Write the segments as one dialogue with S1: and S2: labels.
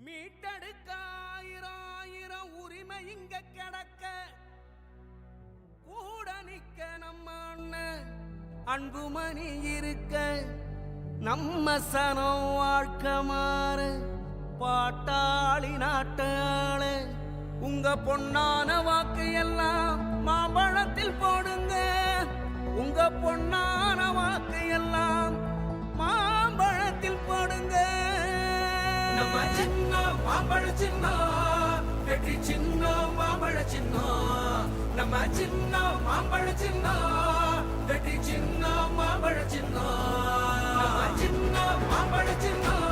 S1: மீட்டெடுக்க ஆயிரம் ஆயிரம் உரிமை இங்க கிடக்க கூட நிக்க நம்ம அண்ணன் அன்புமணி இருக்க நம்ம சனம் வாழ்க்கை மாற பாட்டாளி நாட்டாள உங்க பொன்னான வாக்கு எல்லாம் மாம்பழத்தில் போடுங்க. உங்க பொன்னான வாக்கு எல்லாம் மாம்பழத்தில் போடுங்க. நம்ம சின்ன மாம்பழ சின்னம் வெற்றி சின்னம் மாம்பழ சின்னம். நம்ம சின்ன மாம்பழ சின்னம் வெற்றி சின்னம் மாம்பழ சின்னம். நம்ம சின்ன மாம்பழ சின்னம்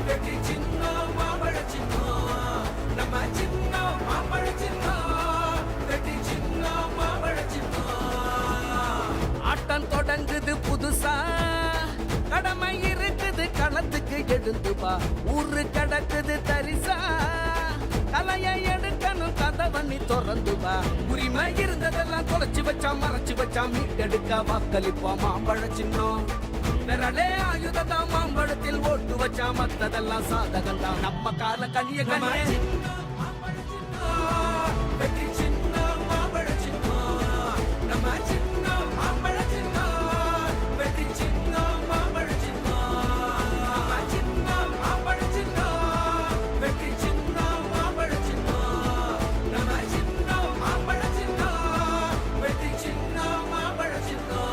S1: வெற்றி சின்னம் மாம்பழ சின்னம். நம்ம சின்ன மாம்பழ சின்னம் வெற்றி சின்னம் மாம்பழ சின்னம். ஆட்டம் தொடங்குது புதுசா, கடமை இருக்குது களத்துக்கு எழுந்து வா. ஊரு கடக்குது தரிசா, தலையை எடுக்கணும் கதவண்ணி திறந்து வா. உரிமை இருந்ததெல்லாம் தொலைச்சு வச்சா மறைச்சு வச்சா மீட்டெடுக்க வாக்களிப்போம் மாம்பழ சின்னம். விரலே ஆயுததான் மாம்பழத்தில் ஓட்டு வச்சா மத்ததெல்லாம் சாதகம் தான். நம்ம கால கனிய கனிய வெற்றி சின்னம் மாம்பழ சின்னம். நம்ம சின்னம் மாம்பழ சின்னம் வெற்றி சின்னம் மாம்பழ சின்னம். நம்ம சின்னம் மாம்பழ சின்னம் வெற்றி சின்னம் மாம்பழ சின்னம். நம்ம சின்னம் மாம்பழ சின்னம் வெற்றி சின்னம் மாம்பழ சின்னம்.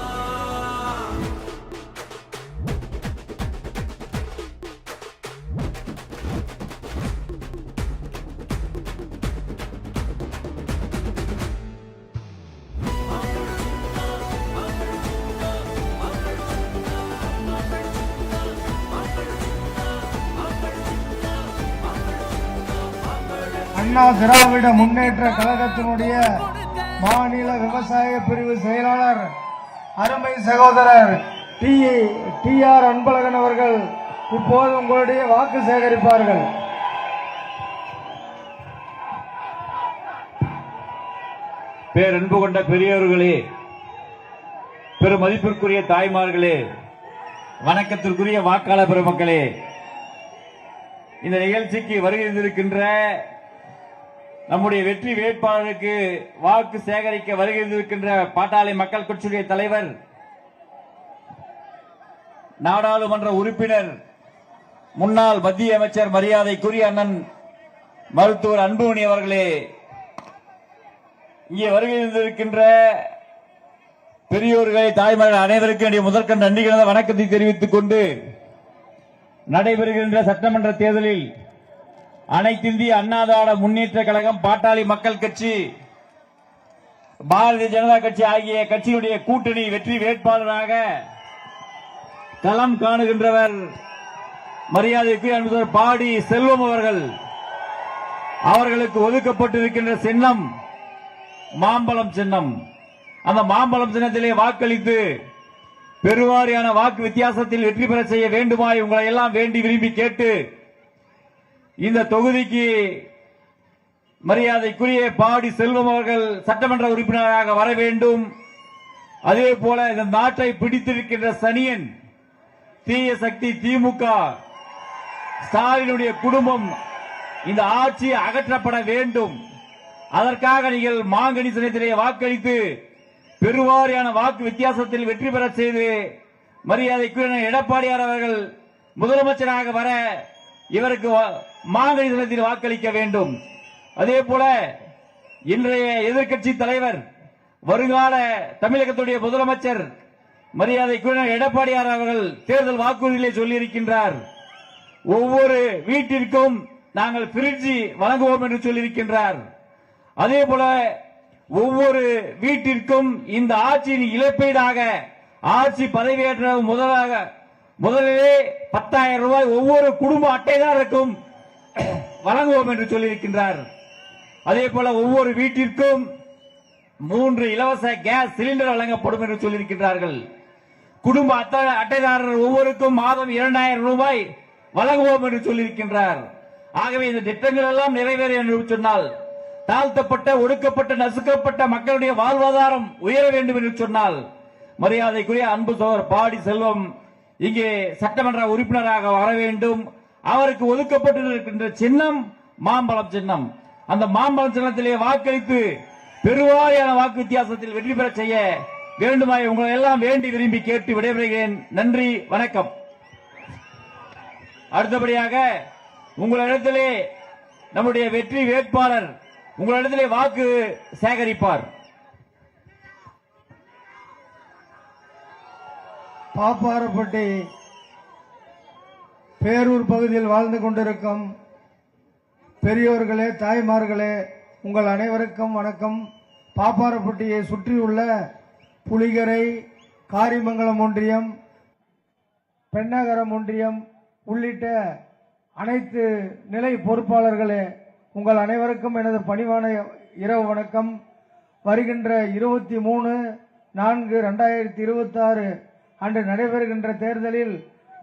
S2: அண்ணா திராவிட முன்னேற்ற கழகத்தினுடைய மாநில விவசாய பிரிவு செயலாளர் அருமை சகோதரர் டி.ஆர். அன்பழகன் அவர்கள் இப்போது உங்களுடைய வாக்கு சேகரிப்பார்கள்.
S3: பேரன்பு கொண்ட பெரியவர்களே, பெரும் மதிப்பிற்குரிய தாய்மார்களே, வணக்கத்திற்குரிய வாக்காளர் பெருமக்களே, இந்த நிகழ்ச்சிக்கு வருகின்றிருக்கின்ற நம்முடைய வெற்றி வேட்பாளருக்கு வாக்கு சேகரிக்க வருகின்றிருக்கின்ற பாட்டாளி மக்கள் கட்சியுடைய தலைவர், நாடாளுமன்ற உறுப்பினர், முன்னாள் மத்திய அமைச்சர் மரியாதைக்குரிய அண்ணன் மருத்துவர் அன்புமணி அவர்களே, இங்கே வருகின்றிருக்கின்ற பெரியோர்களை, தாய்மார்கள் அனைவருக்கும் என்னுடைய முதற்கண் நன்றி கலந்த வணக்கத்தை தெரிவித்துக் கொண்டு, நடைபெறுகின்ற சட்டமன்ற தேர்தலில் அனைத்திந்திய அண்ணா திராவிட முன்னேற்ற கழகம், பாட்டாளி மக்கள் கட்சி, பாரதிய ஜனதா கட்சி ஆகிய கட்சியுடைய கூட்டணி வெற்றி வேட்பாளராக களம் காணுகின்றவர் மரியாதைக்குரிய அன்பர் பாடி செல்வம் அவர்கள். அவர்களுக்கு ஒதுக்கப்பட்டிருக்கின்ற சின்னம் மாம்பழம் சின்னம். அந்த மாம்பழம் சின்னத்திலே வாக்களித்து பெருவாரியான வாக்கு வித்தியாசத்தில் வெற்றி பெற செய்ய வேண்டுமாய் உங்களை எல்லாம் வேண்டி விரும்பி கேட்டு, இந்த தொகுதிக்கு மரியாதைக்குரிய பாடி செல்வம் அவர்கள் சட்டமன்ற உறுப்பினராக வர வேண்டும். அதே போல இந்த நாட்டை பிடித்திருக்கின்ற சனியன் தீய சக்தி திமுக, ஸ்டாலினுடைய குடும்பம், இந்த ஆட்சி அகற்றப்பட வேண்டும். அதற்காக நீங்கள் மாங்கனி சின்னத்திலே வாக்களித்து பெருவாரியான வாக்கு வித்தியாசத்தில் வெற்றி பெற செய்து மரியாதைக்குரிய எடப்பாடியார் அவர்கள் முதலமைச்சராக வர இவருக்கு மாங்கனி சின்னத்தில் வாக்களிக்க வேண்டும். அதே போல இன்றைய எதிர்க்கட்சி தலைவர், வருங்கால தமிழகத்துடைய முதலமைச்சர் மரியாதைக்குரிய எடப்பாடியார் அவர்கள் தேர்தல் வாக்குறுதியிலே சொல்லியிருக்கின்றார், ஒவ்வொரு வீட்டிற்கும் நாங்கள் பிரிட்ஜி வழங்குவோம் என்று சொல்லியிருக்கின்றார். அதே போல ஒவ்வொரு வீட்டிற்கும் இந்த ஆட்சியின் இழப்பீடாக ஆட்சி பதவியேற்ற முதலிலே 10,000 ரூபாய் ஒவ்வொரு குடும்ப அட்டைதாரருக்கும் வழங்குவோம் என்று சொல்லியிருக்கின்றார். அதே போல ஒவ்வொரு வீட்டிற்கும் 3 இலவச கேஸ் சிலிண்டர் வழங்கப்படும் என்று சொல்லியிருக்கின்றார்கள். குடும்ப அட்டைதாரர் ஒவ்வொருக்கும் மாதம் 2,000 ரூபாய் வழங்குவோம் என்று சொல்லியிருக்கின்றார். ஆகவே இந்த திட்டங்கள் எல்லாம் நிறைவேற என்று சொன்னால், தாழ்த்தப்பட்ட, ஒடுக்கப்பட்ட, நசுக்கப்பட்ட மக்களுடைய வாழ்வாதாரம் உயர வேண்டும் என்று சொன்னால், மரியாதைக்குரிய அன்பு சகோதரர் பாடி செல்வம் இங்கே சட்டமன்ற உறுப்பினராக வர வேண்டும். அவருக்கு ஒதுக்கப்பட்டிருக்கின்ற சின்னம் மாம்பழம் சின்னம். அந்த மாம்பழம் சின்னத்திலே வாக்களித்து பெருவாரியான வாக்கு வித்தியாசத்தில் வெற்றி பெற செய்ய வேண்டுமாய் உங்களை எல்லாம் வேண்டி விரும்பி கேட்டு விடைபெறுகிறேன். நன்றி, வணக்கம். அடுத்தபடியாக உங்களிடத்திலே நம்முடைய வெற்றி வேட்பாளர் உங்களிடத்திலே வாக்கு சேகரிப்பார்.
S2: பாப்பாரப்பட்டி பேரூர் பகுதியில் வாழ்ந்து கொண்டிருக்கும் பெரியோர்களே, தாய்மார்களே, உங்கள் அனைவருக்கும் வணக்கம். பாப்பாரப்பட்டியை சுற்றியுள்ள புலிகரை, காரிமங்கலம் ஒன்றியம், பெண்ணகரம் ஒன்றியம் உள்ளிட்ட அனைத்து நிலை பொறுப்பாளர்களே, உங்கள் அனைவருக்கும் எனது பணிவான இரவு வணக்கம். வருகின்ற 23/4/2026 அன்று நடைபெறுகின்ற தேர்தலில்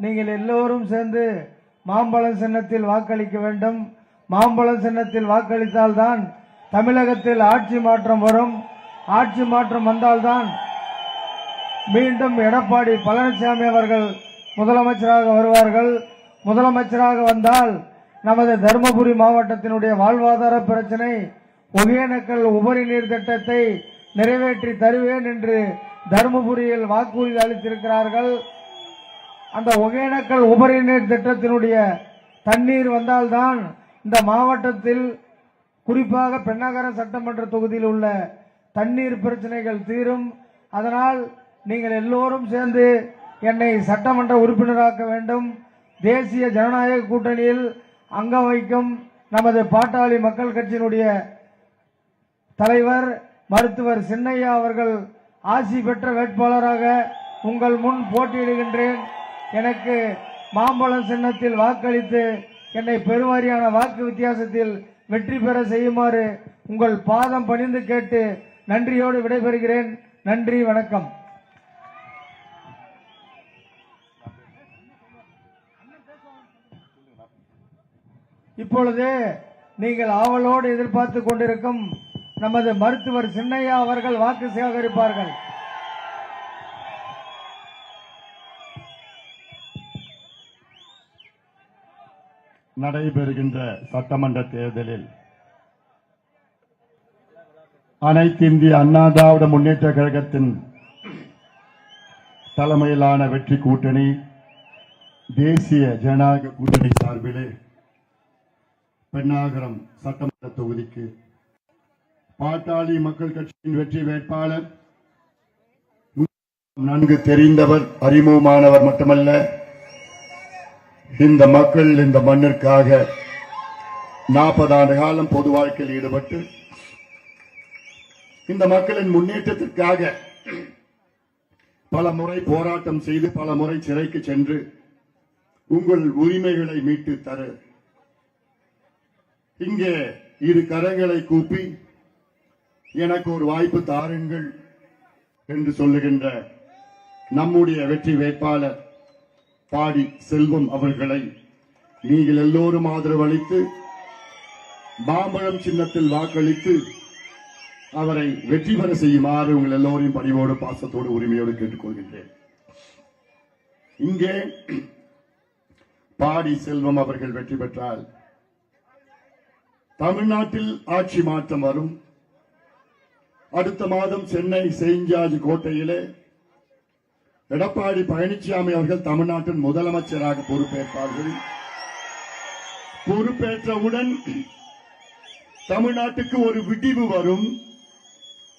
S2: நீங்கள் எல்லோரும் சேர்ந்து மாம்பழம் சின்னத்தில் வாக்களிக்க வேண்டும். மாம்பழம் சின்னத்தில் வாக்களித்தால்தான் தமிழகத்தில் ஆட்சி மாற்றம் வரும். ஆட்சி மாற்றம் வந்தால்தான் மீண்டும் எடப்பாடி பழனிசாமி அவர்கள் முதலமைச்சராக வருவார்கள். முதலமைச்சராக வந்தால் நமது தருமபுரி மாவட்டத்தினுடைய வாழ்வாதார பிரச்சனை, ஒகேனக்கல் உபரி நீர் திட்டத்தை நிறைவேற்றி தருவேன் என்று தருமபுரியில் வாக்குறுதி அளித்திருக்கிறார்கள். அந்த ஒகேனக்கல் உபரி நீர் திட்டத்தினுடைய தண்ணீர் வந்தால்தான் இந்த மாவட்டத்தில், குறிப்பாக பெண்ணகரம் சட்டமன்ற தொகுதியில் உள்ள தண்ணீர் பிரச்சனைகள் தீரும். அதனால் நீங்கள் எல்லோரும் சேர்ந்து என்னை சட்டமன்ற உறுப்பினராக்க வேண்டும். தேசிய ஜனநாயக கூட்டணியில் அங்கம் வகிக்கும் நமது பாட்டாளி மக்கள் கட்சியினுடைய தலைவர் மருத்துவர் சின்னையா அவர்கள் ஆசி பெற்ற வேட்பாளராக உங்கள் முன் போட்டியிடுகின்றேன். எனக்கு மாம்பழம் சின்னத்தில் வாக்களித்து என்னை பெருவாரியான வாக்கு வித்தியாசத்தில் வெற்றி பெற செய்யுமாறு உங்கள் பாதம் பணிந்து கேட்டு நன்றியோடு விடைபெறுகிறேன். நன்றி, வணக்கம். இப்பொழுது நீங்கள் ஆவலோடு எதிர்பார்த்து கொண்டிருக்கும் நமது மருத்துவர் சின்னையா அவர்கள் வாக்கு சேகரிப்பார்கள்.
S4: நடைபெறுகின்ற சட்டமன்ற தேர்தலில் அனைத்து இந்திய அண்ணா திராவிட முன்னேற்ற கழகத்தின் தலைமையிலான வெற்றி கூட்டணி, தேசிய ஜனநாயக கூட்டணி சார்பிலே பெண்ணாகரம் சட்டமன்ற தொகுதிக்கு பாட்டாளி மக்கள் கட்சியின் வெற்றி வேட்பாளர் நன்கு தெரிந்தவர், அறிமுகமானவர் மட்டுமல்ல, இந்த மக்கள் இந்த மண்ணிற்காக 40 ஆண்டு காலம் பொது வாழ்க்கையில் ஈடுபட்டு இந்த மக்களின் முன்னேற்றத்திற்காக பல முறை போராட்டம் செய்து பல முறை சிறைக்கு சென்று உங்கள் உரிமைகளை மீட்டு தர இங்கே இரு கரங்களை கூப்பி எனக்கு ஒரு வாய்ப்பு தாருங்கள் என்று சொல்லுகின்ற நம்முடைய வெற்றி வேட்பாளர் பாடி செல்வம் அவர்களை நீங்கள் எல்லோரும் ஆதரவு அளித்து மாம்பழம் சின்னத்தில் வாக்களித்து அவரை வெற்றி பெற செய்யுமாறு உங்கள் எல்லோரையும் பணிவோடு, பாசத்தோடு, உரிமையோடு கேட்டுக்கொள்கின்றேன். இங்கே பாடி செல்வம் அவர்கள் வெற்றி பெற்றால் தமிழ்நாட்டில் ஆட்சி மாற்றம் வரும். அடுத்த மாதம் சென்னை செயின்ட் ஜார்ஜ் கோட்டையிலே எடப்பாடி பழனிசாமி அவர்கள் தமிழ்நாட்டின் முதலமைச்சராக பொறுப்பேற்பார்கள். பொறுப்பேற்றவுடன் தமிழ்நாட்டுக்கு ஒரு விடிவு வரும்.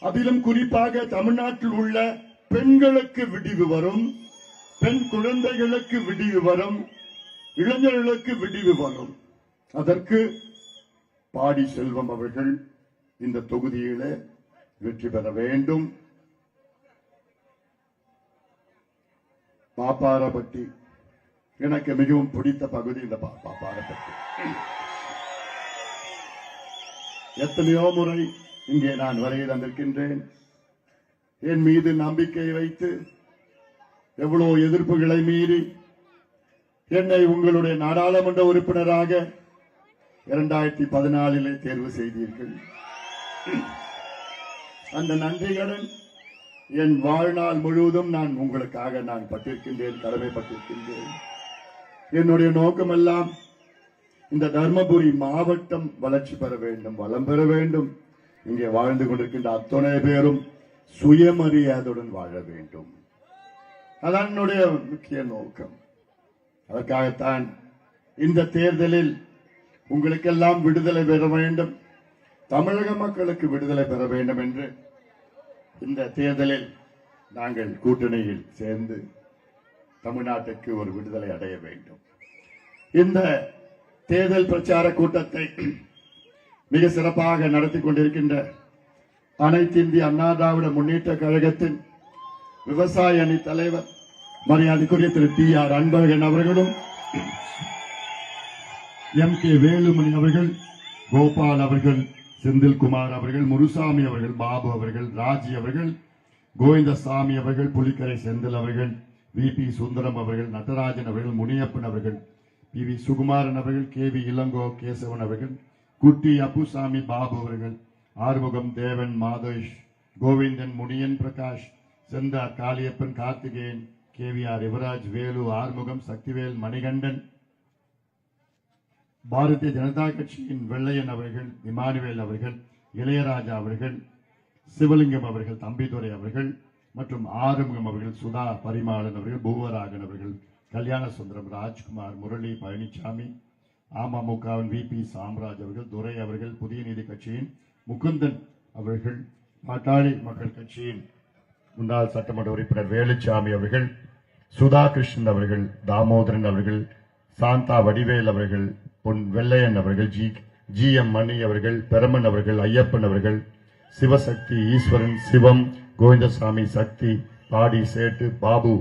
S4: அதிலும் குறிப்பாக தமிழ்நாட்டில் உள்ள பெண்களுக்கு விடிவு வரும், பெண் குழந்தைகளுக்கு விடிவு வரும், இளைஞர்களுக்கு விடிவு வரும். அதற்கு பாடி செல்வம் அவர்கள் இந்த தொகுதியிலே வெற்றி பெற வேண்டும். பாப்பாரப்பட்டி எனக்கு மிகவும் பிடித்த பகுதி. இந்த பாப்பாரப்பட்டி எத்தனையோ முறை இங்கே நான் வருகை தந்திருக்கின்றேன். என் மீது நம்பிக்கை வைத்து எவ்வளவு எதிர்ப்புகளை மீறி என்னை உங்களுடைய நாடாளுமன்ற உறுப்பினராக 2014 தேர்வு செய்தீர்கள். அந்த நன்றிகளுடன் என் வாழ்நாள் முழுவதும் நான் உங்களுக்காக நான் பட்டிருக்கின்றேன், கடமைப்பட்டிருக்கின்றேன். என்னுடைய நோக்கமெல்லாம் இந்த தர்மபுரி மாவட்டம் வளர்ச்சி பெற வேண்டும், வளம் பெற வேண்டும். இங்கே வாழ்ந்து கொண்டிருக்கின்ற அத்தனை பேரும் சுயமரியாதையுடன் வாழ வேண்டும். அதான் என்னுடைய முக்கிய நோக்கம். அதற்காகத்தான் இந்த தேர்தலில் உங்களுக்கெல்லாம் விடுதலை பெற வேண்டும், தமிழக மக்களுக்கு விடுதலை பெற வேண்டும் என்று இந்த தேர்தலில் நாங்கள் கூட்டணியில் சேர்ந்து தமிழ்நாட்டுக்கு ஒரு விடுதலை அடைய வேண்டும். இந்த தேர்தல் பிரச்சார கூட்டத்தை மிக சிறப்பாக நடத்தி கொண்டிருக்கின்ற அனைத்து இந்திய அண்ணா திராவிட முன்னேற்ற கழகத்தின் விவசாய அணி தலைவர் மரியாதைக்குரிய திரு TR அன்பழகன் அவர்களும், MK வேலுமணி அவர்கள், கோபால் அவர்கள், செந்தில்குமார் அவர்கள், முருசாமி அவர்கள், பாபு அவர்கள், ராஜி அவர்கள், கோவிந்தசாமி அவர்கள், புலிக்கரை செந்தில் அவர்கள், VP சுந்தரம் அவர்கள், நடராஜன் அவர்கள், முனியப்பன் அவர்கள், PV சுகுமாரன் அவர்கள், KV இளங்கோ கேசவன் அவர்கள், குட்டி அப்புசாமி பாபு அவர்கள், ஆறுமுகம் தேவன், மாதேஷ், கோவிந்தன், முனியன் பிரகாஷ், செந்தார் காளியப்பன், கார்த்திகேயன், KVR யுவராஜ், வேலு, ஆறுமுகம், சக்திவேல், மணிகண்டன், பாரதிய ஜனதா கட்சியின் வெள்ளையன் அவர்கள், இமானுவேல் அவர்கள், இளையராஜா அவர்கள், சிவலிங்கம் அவர்கள், தம்பிதுரை அவர்கள் மற்றும் ஆறுமுகம் அவர்கள், சுதா பரிமாளன் அவர்கள், பூவராகன் அவர்கள், கல்யாண சுந்தரம், ராஜ்குமார், முரளி, பழனிசாமி, அமமுகவின் VP சாம்ராஜ் அவர்கள், துரை அவர்கள், புதிய நீதி கட்சியின் முகுந்தன் அவர்கள், பாட்டாளி மக்கள் கட்சியின் முன்னாள் சட்டமன்ற உறுப்பினர் வேலுச்சாமி அவர்கள், சுதா கிருஷ்ணன் அவர்கள், தாமோதரன் அவர்கள், சாந்தா வடிவேல் அவர்கள், பொன் வெள்ளையன் அவர்கள், GM மணி அவர்கள், பெரமன் அவர்கள், ஐயப்பன் அவர்கள், சிவசக்தி, ஈஸ்வரன், சிவம், கோவிந்தசாமி, சக்தி, பாடி சேட்டு, பாபு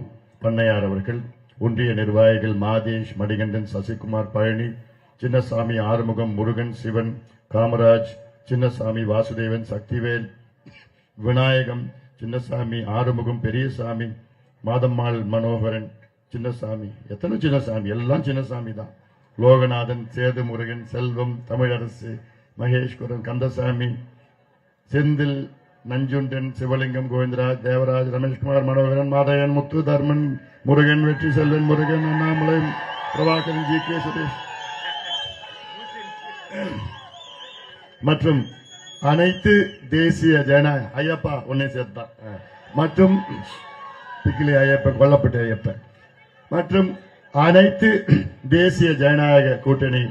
S4: பண்ணையார் அவர்கள், ஒன்றிய நிர்வாகிகள் மாதேஷ், மணிகண்டன், சசிகுமார், பழனி, சின்னசாமி, ஆறுமுகம், முருகன், சிவன், காமராஜ், சின்னசாமி, வாசுதேவன், சக்திவேல், விநாயகம், சின்னசாமி, ஆறுமுகம், பெரியசாமி, மாதம்மாள், மனோகரன், சின்னசாமி, எத்தனை சின்னசாமி, எல்லாம் சின்னசாமி தான், லோகநாதன், சேது முருகன், செல்வம், தமிழரசு, மகேஸ்வரன், கந்தசாமி, செந்தில், நஞ்சுண்டன், சிவலிங்கம், கோவிந்தராஜ், தேவராஜ், ரமேஷ்குமார், மனோகரன், மாதையன், முத்து, தர்மன், முருகன், வெற்றி செல்வன், முருகன், அண்ணாமலை, பிரபாகரன், GK சுரேஷ் மற்றும் அனைத்து தேசிய ஐயப்பா ஒன்னே சேர்த்தான் மற்றும் பிக்கிலி ஐயப்பன், கொல்லப்பட்ட ஐயப்பன் மற்றும் அனைத்து தேசிய ஜனநாயக கூட்டணி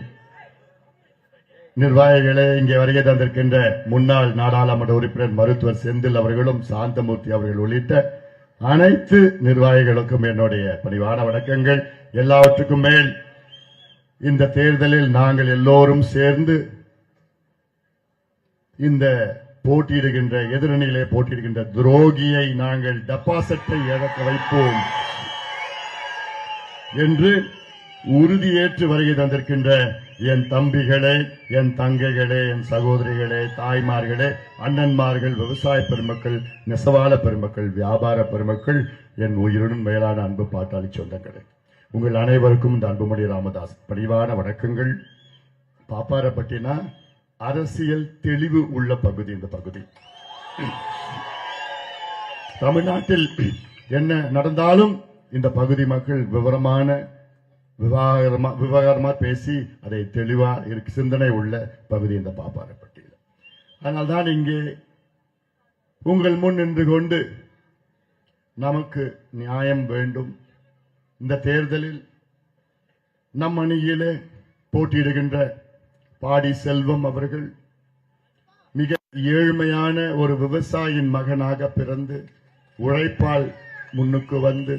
S4: நிர்வாகிகளே, இங்கே வருகை தந்திருக்கின்ற முன்னாள் நாடாளுமன்ற உறுப்பினர் மருத்துவர் செந்தில் அவர்களும், சாந்தமூர்த்தி அவர்கள் உள்ளிட்ட அனைத்து நிர்வாகிகளுக்கும் என்னுடைய பணிவான வணக்கங்கள். எல்லாவற்றுக்கும் மேல் இந்த தேர்தலில் நாங்கள் எல்லோரும் சேர்ந்து இந்த போட்டியிடுகின்ற எதிரணியிலே போட்டியிடுகின்ற துரோகியை நாங்கள் டெபாசிட்டை இழக்க வைப்போம் என்று உறுதியேற்று வருகை தந்திருக்கின்ற என் தம்பிகளே, என் தங்கைகளே, என் சகோதரிகளே, தாய்மார்களே, அண்ணன்மார்கள், விவசாய பெருமக்கள், நெசவாள பெருமக்கள், வியாபார பெருமக்கள், என் உயிருடன் மேலான அன்பு பாட்டாளி சொந்தங்களே, உங்கள் அனைவருக்கும் இந்த அன்புமணி ராமதாஸ் பணிவான வணக்கங்கள். பாப்பாரப்பட்டினா அரசியல் தெளிவு உள்ள பகுதி. இந்த பகுதி தமிழ்நாட்டில் என்ன நடந்தாலும் இந்த பகுதி மக்கள் விவகாரமா பேசி அதை தெளிவா சிந்தனை உள்ள பகுதி இந்த பாப்பாரப்பட்டியில். அதனால்தான் இங்கே உங்கள் முன் நின்று கொண்டு நமக்கு நியாயம் வேண்டும். இந்த தேர்தலில் நம் அணியிலே போட்டியிடுகின்ற பாடி செல்வம் அவர்கள் மிக ஏழ்மையான ஒரு விவசாயியின் மகனாக பிறந்து உழைப்பால் முன்னுக்கு வந்து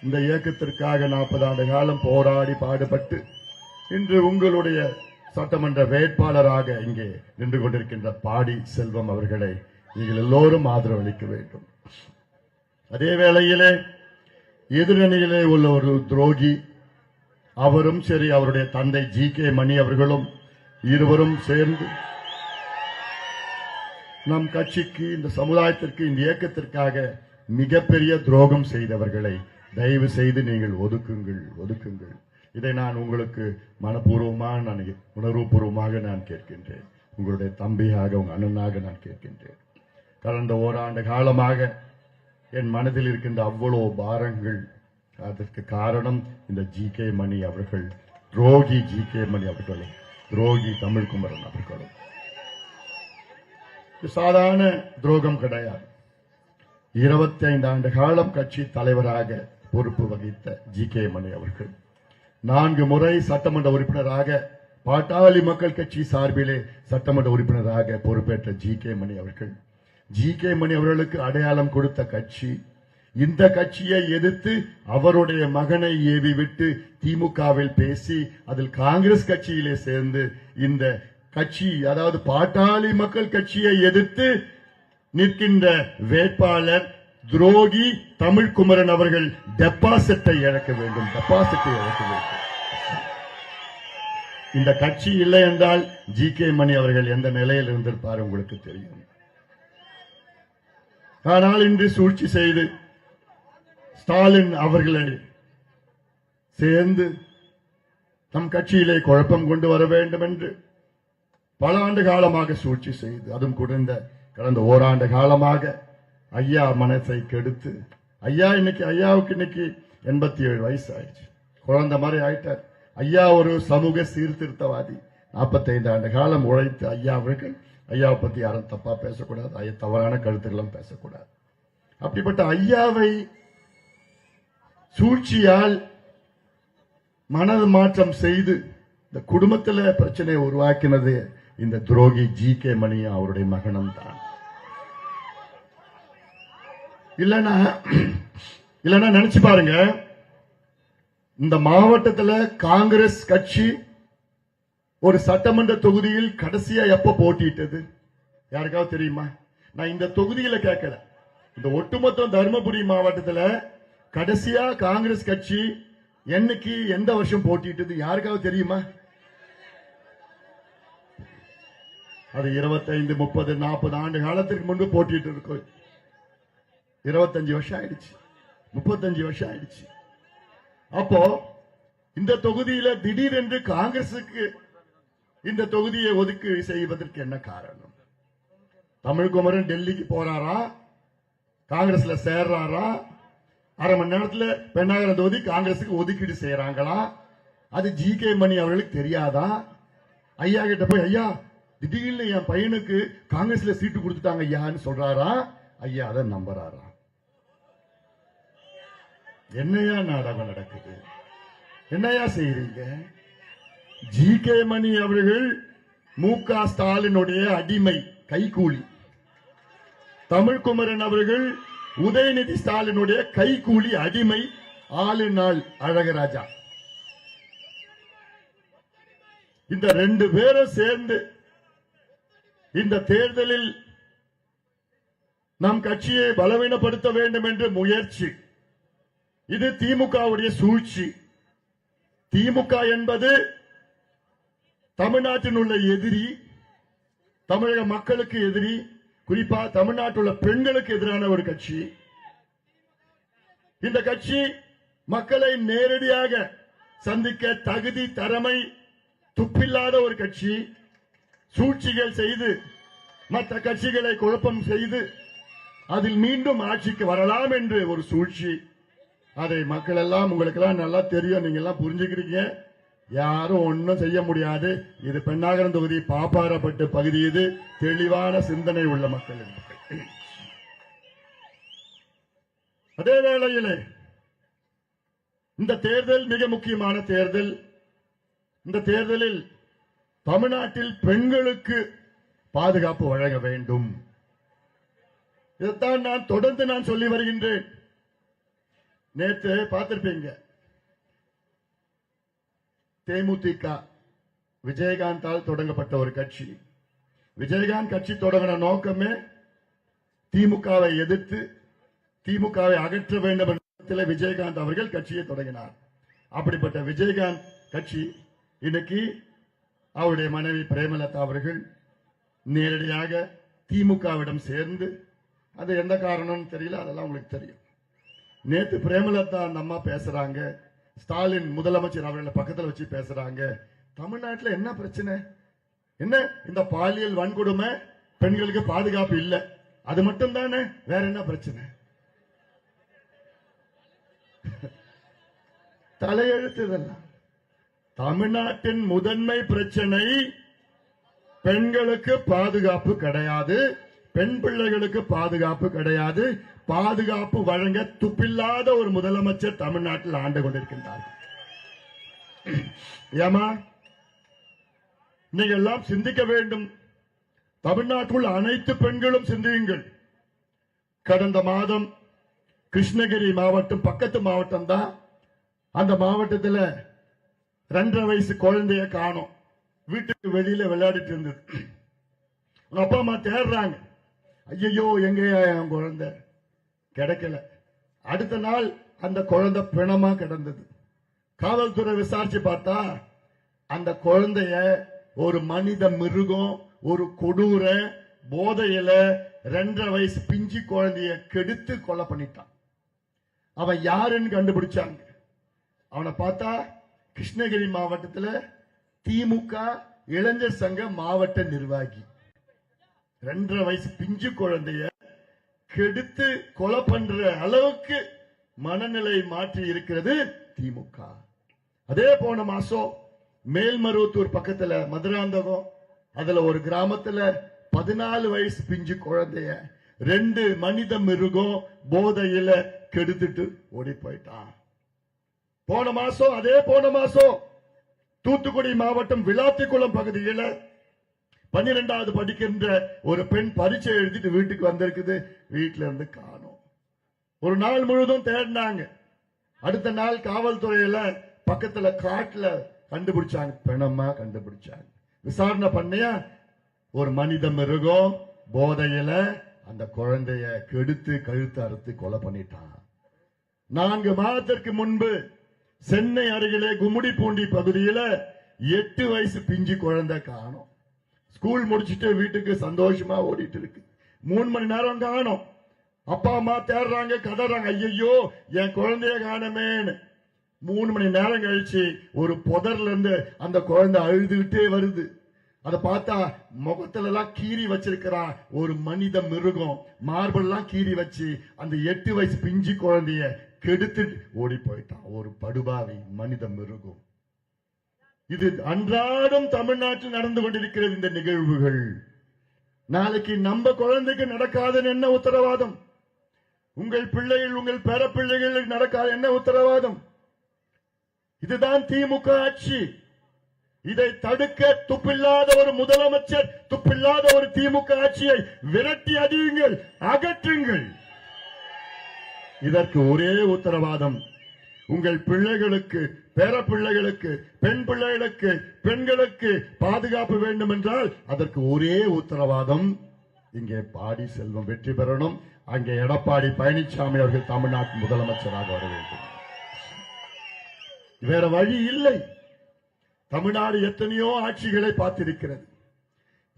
S4: இந்த இயக்கத்திற்காக 40 ஆண்டு காலம் போராடி பாடுபட்டு இன்று உங்களுடைய சட்டமன்ற வேட்பாளராக இங்கே நின்று கொண்டிருக்கின்ற பாடி செல்வம் அவர்களை நீங்கள் எல்லோரும் ஆதரவளிக்க வேண்டும். அதே வேளையிலே எதிரணியிலே உள்ள ஒரு துரோகி அவரும் சரி, அவருடைய தந்தை GK மணி அவர்களும் இருவரும் சேர்ந்து நம் கட்சிக்கு, இந்த சமுதாயத்திற்கு, இந்த இயக்கத்திற்காக மிகப்பெரிய துரோகம் செய்தவர்களை தயவு செய்து நீங்கள் ஒதுக்குங்கள். இதை நான் உங்களுக்கு மனப்பூர்வமாக, உணர்வுபூர்வமாக நான் கேட்கின்றேன். உங்களுடைய தம்பியாக, உங்க அண்ணனாக நான் கேட்கின்றேன். கடந்த ஓராண்டு காலமாக என் மனதில் இருக்கின்ற அவ்வளவு பாரங்கள், அதற்கு காரணம் இந்த GK மணி அவர்கள் துரோகி ஜி.கே. மணி அவர்களும் துரோகி தமிழ்குமரன் அவர்களும். இது சாதாரண துரோகம் கிடையாது. 25 ஆண்டு காலம் கட்சி தலைவராக பொறுப்பு வகித்த ஜி.கே. மணி அவர்கள் 4 முறை சட்டமன்ற உறுப்பினராக பாட்டாளி மக்கள் கட்சி சார்பிலே சட்டமன்ற உறுப்பினராக பொறுப்பேற்ற ஜி.கே. மணி அவர்கள். ஜி.கே. மணி அவர்களுக்கு அடையாளம் கொடுத்த கட்சி. இந்த கட்சியை எதிர்த்து அவருடைய மகனை ஏவி விட்டு திமுகவில் பேசி அதில் காங்கிரஸ் கட்சியிலே சேர்ந்து இந்த கட்சி, அதாவது பாட்டாளி மக்கள் கட்சியை எதிர்த்து நிற்கின்ற வேட்பாளர் துரோகி தமிழ்குமரன் அவர்கள் டெபாசிட்டை இழக்க வேண்டும். இந்த கட்சி இல்லை என்றால் ஜி.கே. மணி அவர்கள் எந்த நிலையில் இருந்திருப்பார் உங்களுக்கு தெரியும். ஆனால் இன்று சூழ்ச்சி செய்து ஸ்டாலின் அவர்களை சேர்ந்து நம் கட்சியிலே குழப்பம் கொண்டு வர வேண்டும் என்று பல ஆண்டு காலமாக சூழ்ச்சி செய்து, அதுவும் கடந்த ஓராண்டு காலமாக ஐயா மனசை கெடுத்து, ஐயாவுக்கு இன்னைக்கு 87 வயசு ஆயிடுச்சு, குழந்தை மாதிரி ஆயிட்டார். ஐயா ஒரு சமூக சீர்திருத்தவாதி. 45 ஆண்டு காலம் உழைத்து ஐயாவை பத்தி யாரும் தப்பா பேசக்கூடாது, தவறான கருத்துக்களும் பேசக்கூடாது. அப்படிப்பட்ட ஐயாவை சூழ்ச்சியால் மனது மாற்றம் செய்து இந்த குடும்பத்தில் பிரச்சனையை உருவாக்கினது இந்த துரோகி ஜி.கே. மணி அவருடைய மகனும் தான். இல்லனா நினைச்சு பாருங்க, இந்த மாவட்டத்தில் காங்கிரஸ் கட்சி ஒரு சட்டமன்ற தொகுதியில் கடைசியா எப்ப போட்டிட்டது யாருக்காவது தெரியுமா? நான் இந்த தொகுதியில கேட்கல, இந்த ஒட்டுமொத்த தருமபுரி மாவட்டத்தில் கடைசியா காங்கிரஸ் கட்சி என்னைக்கு எந்த வருஷம் போட்டிட்டது யாருக்காவது தெரியுமா? அது 25, 30, 40 ஆண்டு காலத்திற்கு முன்பு போட்டிட்டு இருக்கும். 25 வருஷம் ஆயிடுச்சு, 35 வருஷம் ஆயிடுச்சு. அப்போ இந்த தொகுதியில திடீரென்று காங்கிரசுக்கு இந்த தொகுதியை ஒதுக்கீடு செய்வதற்கு என்ன காரணம்? தமிழ்குமரன் டெல்லிக்கு போறாரா, காங்கிரஸ்ல சேர்றாரா, அரை மணி நேரத்தில் பெண்ணாகரம் தொகுதி காங்கிரசுக்கு ஒதுக்கீடு செய்யறாங்களா? அது ஜி.கே. மணி அவர்களுக்கு தெரியாதா? ஐயா கிட்ட போய் ஐயா திடீர்னு என் பையனுக்கு காங்கிரஸ்ல சீட்டு கொடுத்துட்டாங்க ஐயான்னு சொல்றாரா? ஐயா அதை நம்புறாரா? என்னையா நாடகம் நடக்குது? என்னையா செய்றீங்க? ஜி.கே. மணி அவர்கள் மு.க. ஸ்டாலினுடைய அடிமை, கைகூலி. தமிழ்குமரன் அவர்கள் உதயநிதி ஸ்டாலினுடைய கைகூலி அடிமை, ஆளுநாள் அழகராஜா. இந்த 2 பேரும் சேர்ந்து இந்த தேர்தலில் நம் கட்சியை பலவீனப்படுத்த வேண்டும் என்ற முயற்சி. இது திமுகவுடைய சூழ்ச்சி. திமுக என்பது தமிழ்நாட்டில் உள்ள எதிரி, தமிழக மக்களுக்கு எதிரி, குறிப்பா தமிழ்நாட்டில் உள்ள பெண்களுக்கு எதிரான ஒரு கட்சி. இந்த கட்சி மக்களை நேரடியாக சந்திக்க தகுதி, திறமை, துப்பில்லாத ஒரு கட்சி. சூழ்ச்சிகள் செய்து மற்ற கட்சிகளை குழப்பம் செய்து அதில் மீண்டும் ஆட்சிக்கு வரலாம் என்று ஒரு சூழ்ச்சி. அதை மக்கள் எல்லாம், உங்களுக்கு எல்லாம் நல்லா தெரியும், நீங்க எல்லாம் புரிஞ்சுக்கிறீங்க. யாரும் ஒன்னும் செய்ய முடியாது. இது பெண்ணாகரம் தொகுதி பாப்பாரப்பட்டு பகுதி. இது தெளிவான சிந்தனை உள்ள மக்கள். அதே வேளையில் இந்த தேர்தல் மிக முக்கியமான தேர்தல். இந்த தேர்தலில் தமிழ்நாட்டில் பெண்களுக்கு பாதுகாப்பு வழங்க வேண்டும். இதைத்தான் நான் தொடர்ந்து சொல்லி வருகின்றேன். நேற்று பார்த்திருப்பீங்க, தேமுதிக விஜயகாந்தால் தொடங்கப்பட்ட ஒரு கட்சி. விஜயகாந்த் கட்சி தொடங்கின நோக்கமே திமுகவை எதிர்த்து, திமுகவை அகற்ற வேண்டும் என்ற விஜயகாந்த் அவர்கள் கட்சியை தொடங்கினார். அப்படிப்பட்ட விஜயகாந்த் கட்சி இன்னைக்கு அவருடைய மனைவி பிரேமலதா அவர்கள் நேரடியாக திமுகவிடம் சேர்ந்து, அது எந்த காரணம் தெரியல, அதெல்லாம் உங்களுக்கு தெரியும். நேற்று பிரேமலதா அந்த அம்மா பேசுறாங்க, ஸ்டாலின் முதலமைச்சர் அவர்களை பக்கத்தில் வச்சு பேசுறாங்க. தமிழ்நாட்டில் என்ன பிரச்சனை? என்ன இந்த பாலியல் வன்கொடுமை, பெண்களுக்கு பாதுகாப்பு இல்லை, அது மட்டும் தானே, வேற என்ன பிரச்சனை? தலையெழுத்து, இதெல்லாம் தமிழ்நாட்டின் முதன்மை பிரச்சனை பெண்களுக்கு பாதுகாப்பு கிடையாது, பெண் பிள்ளைகளுக்கு பாதுகாப்பு கிடையாது. பாதுகாப்பு வழங்க துப்பில்லாத ஒரு முதலமைச்சர் தமிழ்நாட்டில் ஆண்டு கொண்டிருக்கின்றார். ஏமா நீங்க எல்லாம் சிந்திக்க வேண்டும். தமிழ்நாட்டுள் அனைத்து பெண்களும் சிந்தியுங்கள். கடந்த மாதம் கிருஷ்ணகிரி மாவட்டம், பக்கத்து மாவட்டம் தான், அந்த மாவட்டத்தில் 2.5 வயசு குழந்தைய காணோம். வீட்டுக்கு வெளியில விளையாடிட்டு இருந்தது. உங்க அப்பா அம்மா தேடுறாங்க. ஐயோ எங்கேயா என் குழந்தை? கிடைக்கல. அடுத்த நாள் அந்த குழந்தை பிணமா கிடந்தது. காவல்துறை விசாரிச்சு பார்த்தா அந்த குழந்தைய ஒரு மனித மிருகம், ஒரு கொடூர போதையில 2.5 வயசு பிஞ்சு குழந்தைய கெடுத்து கொலை பண்ணிட்டான். அவன் யாருன்னு கண்டுபிடிச்சாங்க. அவனை பார்த்தா கிருஷ்ணகிரி மாவட்டத்தில் திமுக இளைஞர் சங்க மாவட்ட நிர்வாகி. 2.5 வயசு பிஞ்சு குழந்தைய கெடுத்து கொலை பண்ற அளவுக்கு மனநிலை மாற்றி இருக்கிறது திமுக. அதே போன மாசம் மேல்மருவத்தூர் பக்கத்துல மதுராந்தகம், அதுல ஒரு கிராமத்துல 14 வயசு பிஞ்சு குழந்தைய 2 மனித மிருகம் போதையில கெடுத்துட்டு ஓடி போயிட்டான். போன மாசம் தூத்துக்குடி மாவட்டம் விளாத்திக்குளம் பகுதியில் 12வது படிக்கின்ற ஒரு பெண் பரீட்சை எழுதிட்டு வீட்டுக்கு வந்திருக்குது. வீட்டில இருந்து காணோம். ஒரு நாள் முழுதும் தேடினாங்க. அடுத்த நாள் காவல்துறையில பக்கத்துல காட்டுல கண்டுபிடிச்சாங்க, பிணமா கண்டுபிடிச்சாங்க. விசாரணை பண்ணியா ஒரு மனித மிருகம் போதையில அந்த குழந்தைய கெடுத்து கழுத்து அறுத்து கொலை பண்ணிட்டான். 4 மாதத்திற்கு முன்பு சென்னை அருகிலே கும்மிடிப்பூண்டி பகுதியில் 8 வயசு பிஞ்சு குழந்தை காணோம். ஸ்கூல் முடிச்சுட்டு வீட்டுக்கு சந்தோஷமா ஓடிட்டு இருக்கு. 3 மணி நேரம் காணோம். அப்பா அம்மா தேடுறாங்க, கதறாங்க, ஐயோ என் குழந்தைய காணமேன்னு. 3 மணி நேரம் கழிச்சு ஒரு புதர்ல இருந்து அந்த குழந்தை அழுதுகிட்டே வருது. அதை பார்த்தா முகத்துல எல்லாம் கீறி வச்சிருக்கிறான் ஒரு மனித மிருகம். மார்பிள் எல்லாம் கீறி வச்சு அந்த 8 வயசு பிஞ்சு குழந்தைய கெடுத்து ஓடி போயிட்டான். ஒரு படுபாவி மனித மிருகம். இது அன்றாடம் தமிழ்நாட்டில் நடந்து கொண்டிருக்கிறது. இந்த நிகழ்வுகள் நாளைக்கு நம்ம குழந்தைக்கு நடக்காதுன்னு என்ன உத்தரவாதம்? உங்கள் பிள்ளைகள், உங்கள் பேர பிள்ளைகள் நடக்காது என்ன உத்தரவாதம்? இதுதான் திமுக ஆட்சி. இதை தடுக்க துப்பில்லாத ஒரு முதலமைச்சர், துப்பில்லாத ஒரு திமுக ஆட்சியை விரட்டி அடியுங்கள், அகற்றுங்கள். இதற்கு ஒரே உத்தரவாதம், உங்கள் பிள்ளைகளுக்கு, பேர பிள்ளைகளுக்கு, பெண் பிள்ளைகளுக்கு, பெண்களுக்கு பாதுகாப்பு வேண்டும் என்றால் அதற்கு ஒரே உத்தரவாதம், இங்கே பாடி செல்வம் வெற்றி பெறணும். அங்கே எடப்பாடி பழனிசாமி அவர்கள் தமிழ்நாட்டு முதலமைச்சராக வர வேண்டும். வேற வழி இல்லை. தமிழ்நாடு எத்தனையோ ஆட்சிகளை பார்த்திருக்கிறது.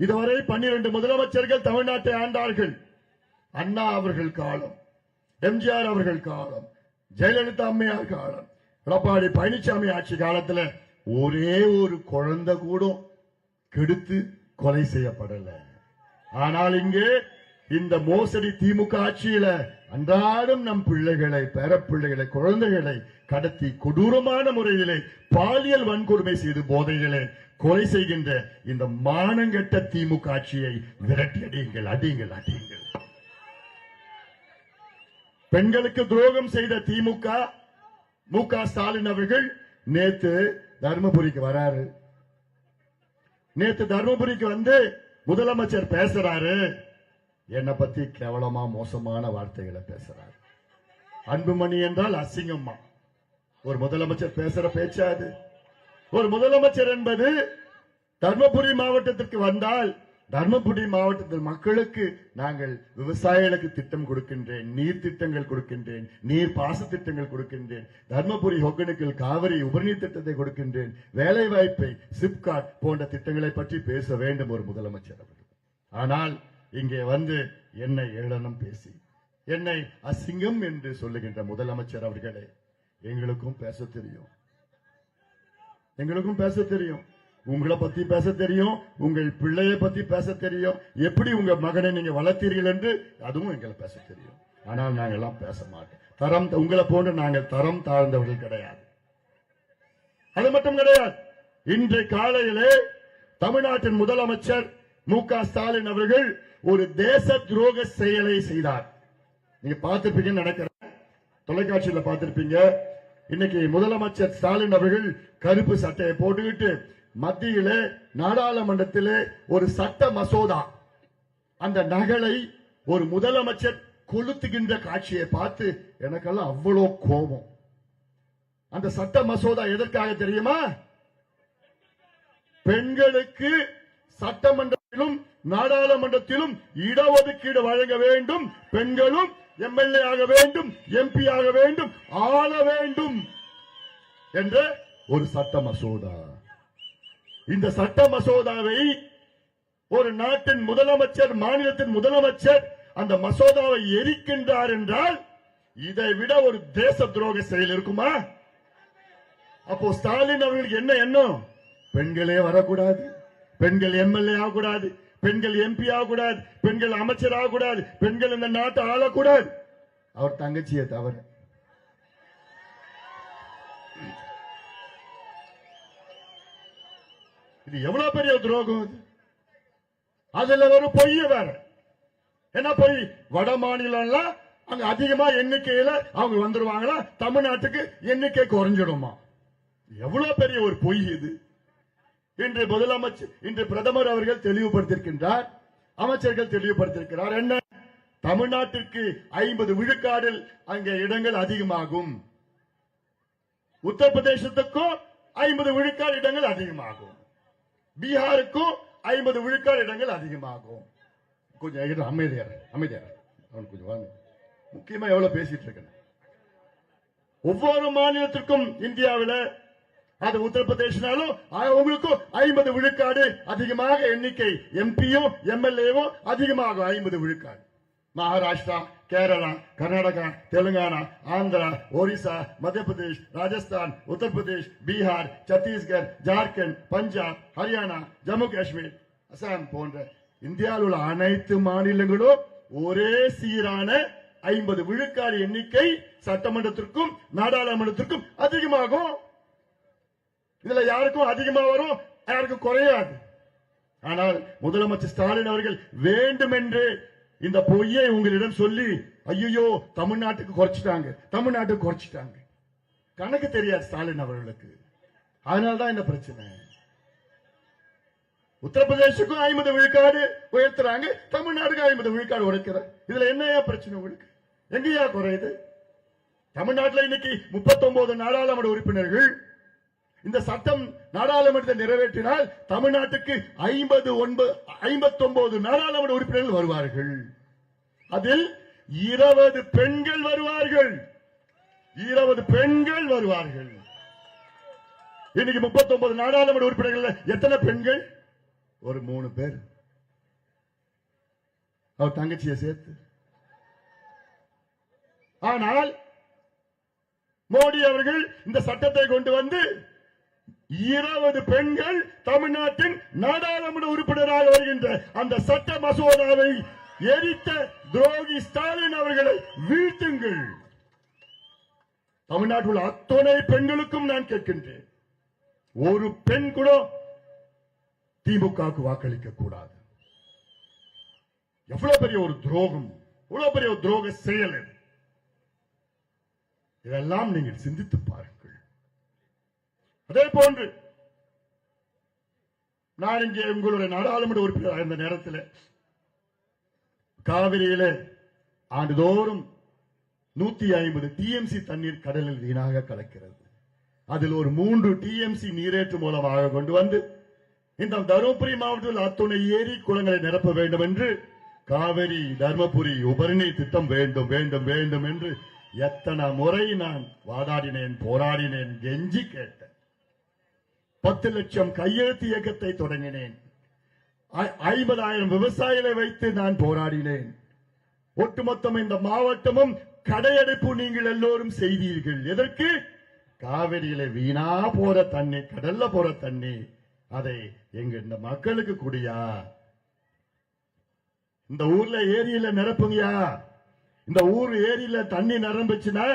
S4: இதுவரை 12 முதலமைச்சர்கள் தமிழ்நாட்டை ஆண்டார்கள். அண்ணா அவர்கள் காலம், எம்ஜிஆர் அவர்கள் காலம், ஜெயலலிதா அம்மையார் காலம், எடப்பாடி பழனிசாமி ஆட்சி காலத்தில் ஒரே ஒரு குழந்தை கூட கெடுத்து கொலை செய்யப்படல. ஆனால் இங்கே இந்த மோசடி திமுக ஆட்சியில அன்றாடம் நம் பிள்ளைகளை, பேரப்பிள்ளைகளை, குழந்தைகளை கடத்தி கொடூரமான முறையிலே பாலியல் வன்கொடுமை செய்து போதைகளை கொலை செய்கின்ற இந்த மானங்கெட்ட திமுக ஆட்சியை விரட்டி அடியுங்கள், அடியுங்கள், அடியுங்கள். பெண்களுக்கு துரோகம் செய்த திமுக, மு.க. ஸ்டாலின் அவர்கள் நேத்து தர்மபுரிக்கு வராரு. நேத்து தர்மபுரிக்கு வந்து முதலமைச்சர் பேசுறாரு. என்னை பத்தி கேவலமா மோசமான வார்த்தைகளை பேசுறாரு. அன்புமணி என்றால் அசிங்கம்மா. ஒரு முதலமைச்சர் பேசுற பேச்சாது? ஒரு முதலமைச்சர் என்பது தர்மபுரி மாவட்டத்திற்கு வந்தால் தர்மபுரி மாவட்டத்தில் மக்களுக்கு நாங்கள் விவசாயிகளுக்கு திட்டம் கொடுக்கின்றேன், நீர் திட்டங்கள் கொடுக்கின்றேன், நீர் பாச திட்டங்கள் கொடுக்கின்றேன், தர்மபுரி ஒகேனக்கல் காவிரி உபரிநீர் திட்டத்தை கொடுக்கின்றேன், வேலை வாய்ப்பை, சிப்காட் போன்ற திட்டங்களை பற்றி பேச வேண்டும் ஒரு முதலமைச்சர் அவர்கள். ஆனால் இங்கே வந்து என்னை ஏளனம் பேசி என்னை அசிங்கம் என்று சொல்லுகின்ற முதலமைச்சர் அவர்களே, எங்களுக்கும் பேச தெரியும், எங்களுக்கும் பேச தெரியும். உங்களை பத்தி பேச தெரியும், உங்கள் பிள்ளையை பத்தி பேச தெரியும், எப்படி உங்க மகனை நீங்க வளர்த்தீர்கள் என்று அதுவும் எங்களை பேச தெரியும். ஆனால் நாங்கள் எல்லாம் பேச மாட்டோம். உங்களை போன்று நாங்கள் தரம் தாழ்ந்தவர்கள் கிடையாது. அது மட்டும் கிடையாது. இன்று காலையிலே தமிழ்நாட்டின் முதலமைச்சர் மு.க. ஸ்டாலின் அவர்கள் ஒரு தேச துரோக செயலை செய்தார். நீங்க பார்த்திருப்பீங்கன்னு நினைக்கிறேன், தொலைக்காட்சியில் பார்த்திருப்பீங்க. இன்னைக்கு முதலமைச்சர் ஸ்டாலின் அவர்கள் கருப்பு சட்டையை போட்டுக்கிட்டு மத்தியிலே நாடாளுமன்றத்திலே ஒரு சட்ட மசோதா, அந்த நகலை ஒரு முதலமைச்சர் கொளுத்துகின்ற காட்சியை பார்த்து எனக்கெல்லாம் அவ்வளோ கோபம். அந்த சட்ட மசோதா எதற்காக தெரியுமா? பெண்களுக்கு சட்டமன்றத்திலும் நாடாளுமன்றத்திலும் இடஒதுக்கீடு வழங்க வேண்டும், பெண்களும் எம்எல்ஏ ஆக வேண்டும், எம்பி ஆக வேண்டும், ஆள வேண்டும் என்ற ஒரு சட்ட மசோதா. இந்த சட்ட மசோதாவை ஒரு நாட்டின் முதலமைச்சர், மாநிலத்தின் முதலமைச்சர் அந்த மசோதாவை எரிக்கின்றார் என்றால் இதை விட ஒரு தேச துரோக செயல் இருக்குமா? அப்போ ஸ்டாலின் அவர்களுக்கு என்ன எண்ணம்? பெண்களே வரக்கூடாது, பெண்கள் எம்எல்ஏ ஆகக்கூடாது, பெண்கள் எம்பி ஆகக்கூடாது, பெண்கள் அமைச்சர் ஆகக்கூடாது, பெண்கள் இந்த நாட்டை ஆளக்கூடாது. அவர் தங்கச்சியை தவிர. இது எவ்வளவு பெரிய துரோகம்! அதுல ஒரு பொய்ய வேற என்ன பொய்? வட மாநிலம்லாம் அங்க அதிகமா எண்ணிக்கையில அவங்க வந்துருவாங்களா, தமிழ்நாட்டுக்கு எண்ணிக்கை குறைஞ்சிடுமா? எவ்வளவு பெரிய ஒரு பொய் இது! இன்று முதலமைச்சர், இன்று பிரதமர் அவர்கள் தெளிவுபடுத்தியிருக்கின்றார், அமைச்சர்கள் தெளிவுபடுத்தியிருக்கிறார். என்ன? தமிழ்நாட்டிற்கு 50 விழுக்காடில் அங்கே இடங்கள் அதிகமாகும், உத்தரப்பிரதேசத்துக்கும் 50 விழுக்காடு இடங்கள் அதிகமாகும், பீகாருக்கும் 50 விழுக்காடு இடங்கள் அதிகமாகும். கொஞ்சம் அமைதியார், அவன் கொஞ்சம் வாங்க. முக்கியமா எவ்வளவு பேசிட்டு இருக்கேன். ஒவ்வொரு மாநிலத்திற்கும் இந்தியாவில், அது உத்தரப்பிரதேசனாலும் அவங்களுக்கும் 50 விழுக்காடு அதிகமாக எண்ணிக்கை, எம்பியும் எம்எல்ஏவும் அதிகமாக 50 விழுக்காடு. மகாராஷ்டிரா, கேரளா, கர்நாடகா, தெலுங்கானா, ஆந்திரா, ஒரிசா, மத்திய பிரதேஷ், ராஜஸ்தான், உத்தரப்பிரதேஷ், பீகார், சத்தீஸ்கர், ஜார்க்கண்ட், பஞ்சாப், ஹரியானா, ஜம்மு காஷ்மீர், அசாம் போன்ற இந்தியாவில் உள்ள அனைத்து மாநிலங்களும் ஒரே சீரான 50 விழுக்காடு எண்ணிக்கை சட்டமன்றத்திற்கும் நாடாளுமன்றத்திற்கும் அதிகமாகும். இதுல யாருக்கும் அதிகமா வரும், யாருக்கும் குறையாது. ஆனால் முதலமைச்சர் ஸ்டாலின் அவர்கள் வேண்டுமென்று இந்த பொய்யை உங்களிடம் சொல்லி, ஐயோ தமிழ்நாட்டுக்கு குறைச்சிட்டாங்க, கணக்கு தெரியாது ஸ்டாலின் அவர்களுக்கு. அதனால்தான் இந்த பிரச்சனை. உத்தரப்பிரதேசுக்கும் 50 விழுக்காடு உயர்த்துறாங்க, தமிழ்நாட்டுக்கு 50 விழுக்காடு உடைக்கிறார். இதுல என்னையா பிரச்சனை உங்களுக்கு? எங்கேயா குறையுது? தமிழ்நாட்டில் இன்னைக்கு 39 நாடாளுமன்ற உறுப்பினர்கள். இந்த சட்டம் நாடாளுமன்றத்தை நிறைவேற்றினால் தமிழ்நாட்டுக்கு 59 நாடாளுமன்ற உறுப்பினர்கள் வருவார்கள். அதில் 20 பெண்கள் வருவார்கள். 20 பெண்கள் வருவார்கள். இன்னைக்கு 39 நாடாளுமன்ற உறுப்பினர்கள் எத்தனை பெண்கள்? ஒரு 3 பேர், அவர் தங்கச்சியை சேர்த்து. ஆனால் மோடி அவர்கள் இந்த சட்டத்தை கொண்டு வந்து 20 பெண்கள் தமிழ்நாட்டின் நாடாளுமன்ற உறுப்பினராக வருகின்ற அந்த சட்ட மசோதாவை எரித்த துரோகி ஸ்டாலின் அவர்களை வீழ்த்துங்கள். தமிழ்நாட்டில் உள்ள அத்தனை பெண்களுக்கும் நான் கேட்கின்றேன், ஒரு பெண் கூட திமுகவுக்கு வாக்களிக்க கூடாது. எவ்வளவு பெரிய ஒரு துரோகம், எவ்வளவு பெரிய ஒரு துரோக செயல்! இதெல்லாம் நீங்கள் சிந்தித்து பாருங்கள். அதே போன்று நான் இங்கே உங்களுடைய நாடாளுமன்ற உறுப்பினர் இருந்த நேரத்தில் காவிரியில ஆண்டுதோறும் 150 டிஎம்சி தண்ணீர் கடலில் வீணாக கலக்கிறது. அதில் ஒரு 3 டிஎம்சி நீரேற்று மூலமாக கொண்டு வந்து இந்த தருமபுரி மாவட்டத்தில் அத்துணை ஏரி குளங்களை நிரப்ப வேண்டும் என்று காவிரி தர்மபுரி உபரி திட்டம் வேண்டும் வேண்டும் வேண்டும் என்று எத்தனை முறை நான் வாதாடினேன், போராடினேன், கெஞ்சி கேட்டேன். 10 லட்சம் கையெழுத்து இயக்கத்தை தொடங்கினேன். 50,000 விவசாயிகளை வைத்து நான் போராடினேன். ஒட்டுமொத்தம் இந்த மாவட்டமும் கடையடைப்பு நீங்கள் எல்லோரும் செய்தீர்கள். எதற்கு? காவிரியில வீணா போற தண்ணி, கடல்ல போற தண்ணி, அதை எங்க இந்த மக்களுக்கு குடியா, இந்த ஊர்ல ஏரியில நிரப்புங்கயா. இந்த ஊர் ஏரியில தண்ணி நிரம்பிச்சுன்னா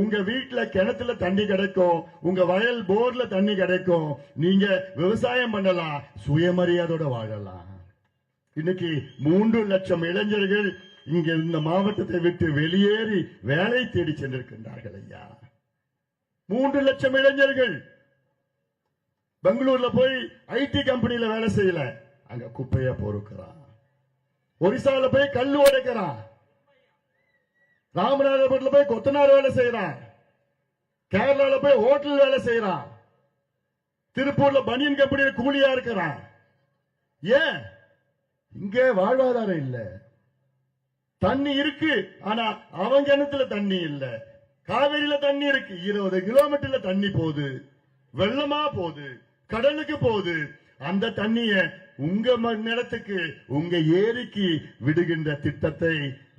S4: உங்க வீட்டுல கிணத்துல தண்ணி கிடைக்கும், உங்க வயல் போர்ல தண்ணி கிடைக்கும், நீங்க விவசாயம் பண்ணலாம், சுயமரியாதையோட வாழலாம். இன்னைக்கு 3 லட்சம் இளைஞர்கள் இங்க இந்த மாவட்டத்தை விட்டு வெளியேறி வேலை தேடி சென்றிருக்கின்றார்கள் ஐயா. 3 லட்சம் இளைஞர்கள் பெங்களூர்ல போய் ஐடி கம்பெனியில வேலை செய்யல, அங்க குப்பைய பொறுக்கிறான். ஒரிசால போய் கல்லு உடைக்கிறான். ராமநாதபுரத்துல போய் கொத்தனார் வேலை செய்யறான். கேரளால போய் ஹோட்டல் வேலை செய்யறான். திருப்பூர்ல பனியன் கம்பெனியில கூலியா இருக்கிறான். ஏன்? இங்கே வாழ்வாதாரம் இல்ல. தண்ணி இருக்கு, ஆனா அவன் கிணத்துல தண்ணி இல்ல. காவிரியில தண்ணி இருக்கு, 20 கிலோமீட்டர்ல தண்ணி போகுது, வெள்ளமா போகுது, கடலுக்கு போகுது. அந்த தண்ணிய உங்க நிலத்துக்கு, உங்க ஏரிக்கு விடுகின்ற திட்டத்தை,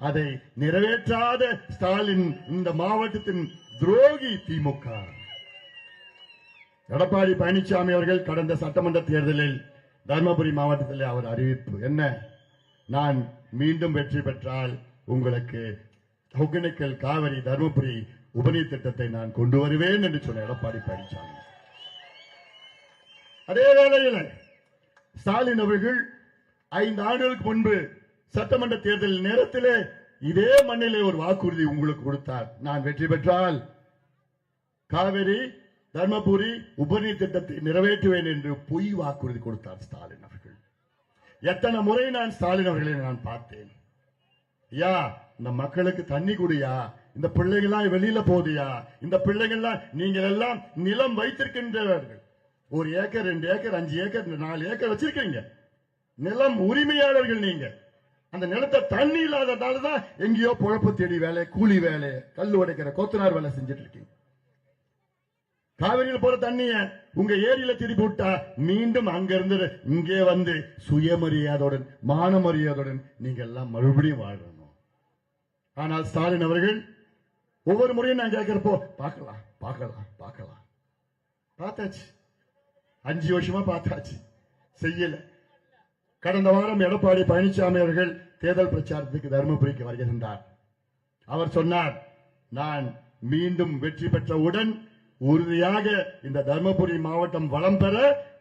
S4: அதை நிறைவேற்றாத ஸ்டாலின் இந்த மாவட்டத்தின் துரோகி திமுக. எடப்பாடி பழனிசாமி அவர்கள் கடந்த சட்டமன்ற தேர்தலில் தர்மபுரி மாவட்டத்தில் அவர் அறிவிப்பு என்ன? நான் மீண்டும் வெற்றி பெற்றால் உங்களுக்கு ஒகேனக்கல், காவிரி, தர்மபுரி உபநீர் திட்டத்தை நான் கொண்டு வருவேன் என்று சொன்ன எடப்பாடி பழனிசாமி. அதே வேளையில் ஸ்டாலின் அவர்கள் 5 ஆண்டுகளுக்கு முன்பு சட்டமன்ற தேர்தல் நேரத்திலே இதே மண்ணிலே ஒரு வாக்குறுதி உங்களுக்கு கொடுத்தார். நான் வெற்றி பெற்றால் காவிரி, தர்மபுரி உபநீர் திட்டத்தை நிறைவேற்றுவேன் என்று பொய் வாக்குறுதி கொடுத்தார் ஸ்டாலின் அவர்கள். எத்தனை முறை நான் ஸ்டாலின் அவர்களை நான் பார்த்தேன். ஐயா, இந்த மக்களுக்கு தண்ணி குடியா, இந்த பிள்ளைகள்லாம் வெளியில போதியா, இந்த பிள்ளைகள்லாம் நீங்கள் எல்லாம் நிலம் வைத்திருக்கின்றவர்கள், 1 ஏக்கர் 2 ஏக்கர் 5 ஏக்கர் 4 ஏக்கர் வச்சிருக்கீங்க, நிலம் உரிமையாளர்கள். நீங்க அந்த நிலத்தை தண்ணி இல்லாததாலதான் எங்கேயோ பொழப்பு தேடி வேலை, கூலி வேலை, கல் உடைக்கிற கொத்தனார் வேலை செஞ்சுட்டு இருக்கீங்க. காவிரியில் போற தண்ணிய உங்க ஏரியில திருப்பி விட்டா மீண்டும் அங்கிருந்து இங்கே வந்து சுயமரியாதையுடன், மானமரியாதையுடன் நீங்க எல்லாம் மறுபடியும் வாழணும். ஆனால் ஸ்டாலின் அவர்கள் ஒவ்வொரு முறையும் நான் கேட்கிறப்போ பார்க்கலாம் பார்க்கலாம் பார்க்கலாம், பார்த்தாச்சு, 5 வருஷமா பார்த்தாச்சு, செய்யல. கடந்த வாரம் எடப்பாடி பழனிசாமி அவர்கள் தேர்தல் பிரச்சாரத்துக்கு தர்மபுரிக்கு வருகின்றார். அவர் சொன்னார், நான் மீண்டும் வெற்றி பெற்றவுடன் உறுதியாக இந்த தர்மபுரி மாவட்டம் வளம் பெற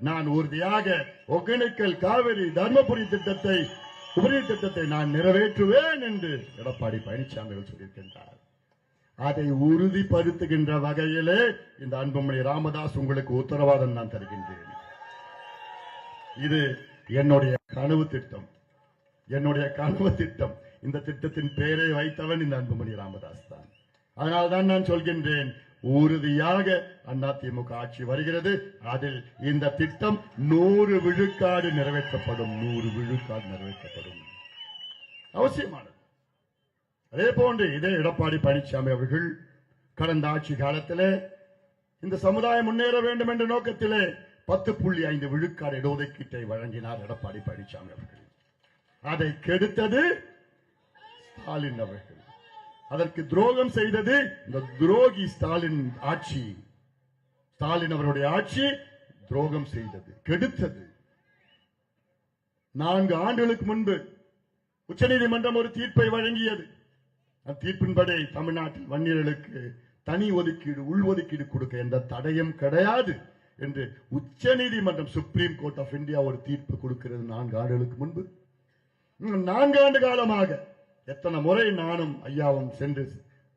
S4: நான் உறுதியாக ஒகேனக்கல், காவிரி, தர்மபுரி திட்டத்தை, உபநீர் திட்டத்தை நான் நிறைவேற்றுவேன் என்று எடப்பாடி பழனிசாமி அவர்கள் சொல்லியிருக்கின்றார். அதை உறுதிப்படுத்துகின்ற வகையிலே இந்த அன்புமணி ராமதாஸ் உங்களுக்கு உத்தரவாதம் நான் தருகின்றேன். இது என்னுடைய கனவு திட்டம், என்னுடைய கனவு திட்டம். இந்த திட்டத்தின் பெயரை வைத்தவன் இந்த அன்புமணி ராமதாஸ் தான். அதனால்தான் நான் சொல்கின்றேன், உறுதியாக அதிமுக ஆட்சி வருகிறது, அதில் இந்த திட்டம் 100 விழுக்காடு நிறைவேற்றப்படும். 100 விழுக்காடு நிறைவேற்றப்படும், அவசியமானது. அதே போன்று இதே எடப்பாடி பழனிசாமி அவர்கள் கடந்த ஆட்சி காலத்திலே இந்த சமுதாயம் முன்னேற வேண்டும் என்ற நோக்கத்திலே 10.5 விழுக்காடு இடஒதுக்கீட்டை வழங்கினார் எடப்பாடி பழனிசாமி அவர்கள். அதை கெடுத்தது ஸ்டாலின் அவர்கள். அதற்கு துரோகம் செய்தது இந்த துரோகி ஸ்டாலின் ஆட்சி. ஸ்டாலின் அவருடைய ஆட்சி துரோகம் செய்தது, கெடுத்தது. 4 ஆண்டுகளுக்கு முன்பு உச்சநீதிமன்றம் ஒரு தீர்ப்பை வழங்கியது. அந்த தீர்ப்பின்படி தமிழ்நாட்டில் வன்னியர்களுக்கு தனி ஒதுக்கீடு, உள்ஒதுக்கீடு கொடுக்க எந்த தடையும் கிடையாது என்று உச்சநீதிமன்றம், சுப்ரீம் கோர்ட் ஆஃப் இந்தியா ஒரு தீர்ப்பு கொடுக்கிறது 4 ஆண்டுகளுக்கு முன்பு. 4 ஆண்டு காலமாக எத்தனை முறை நானும் ஐயாவும் சென்று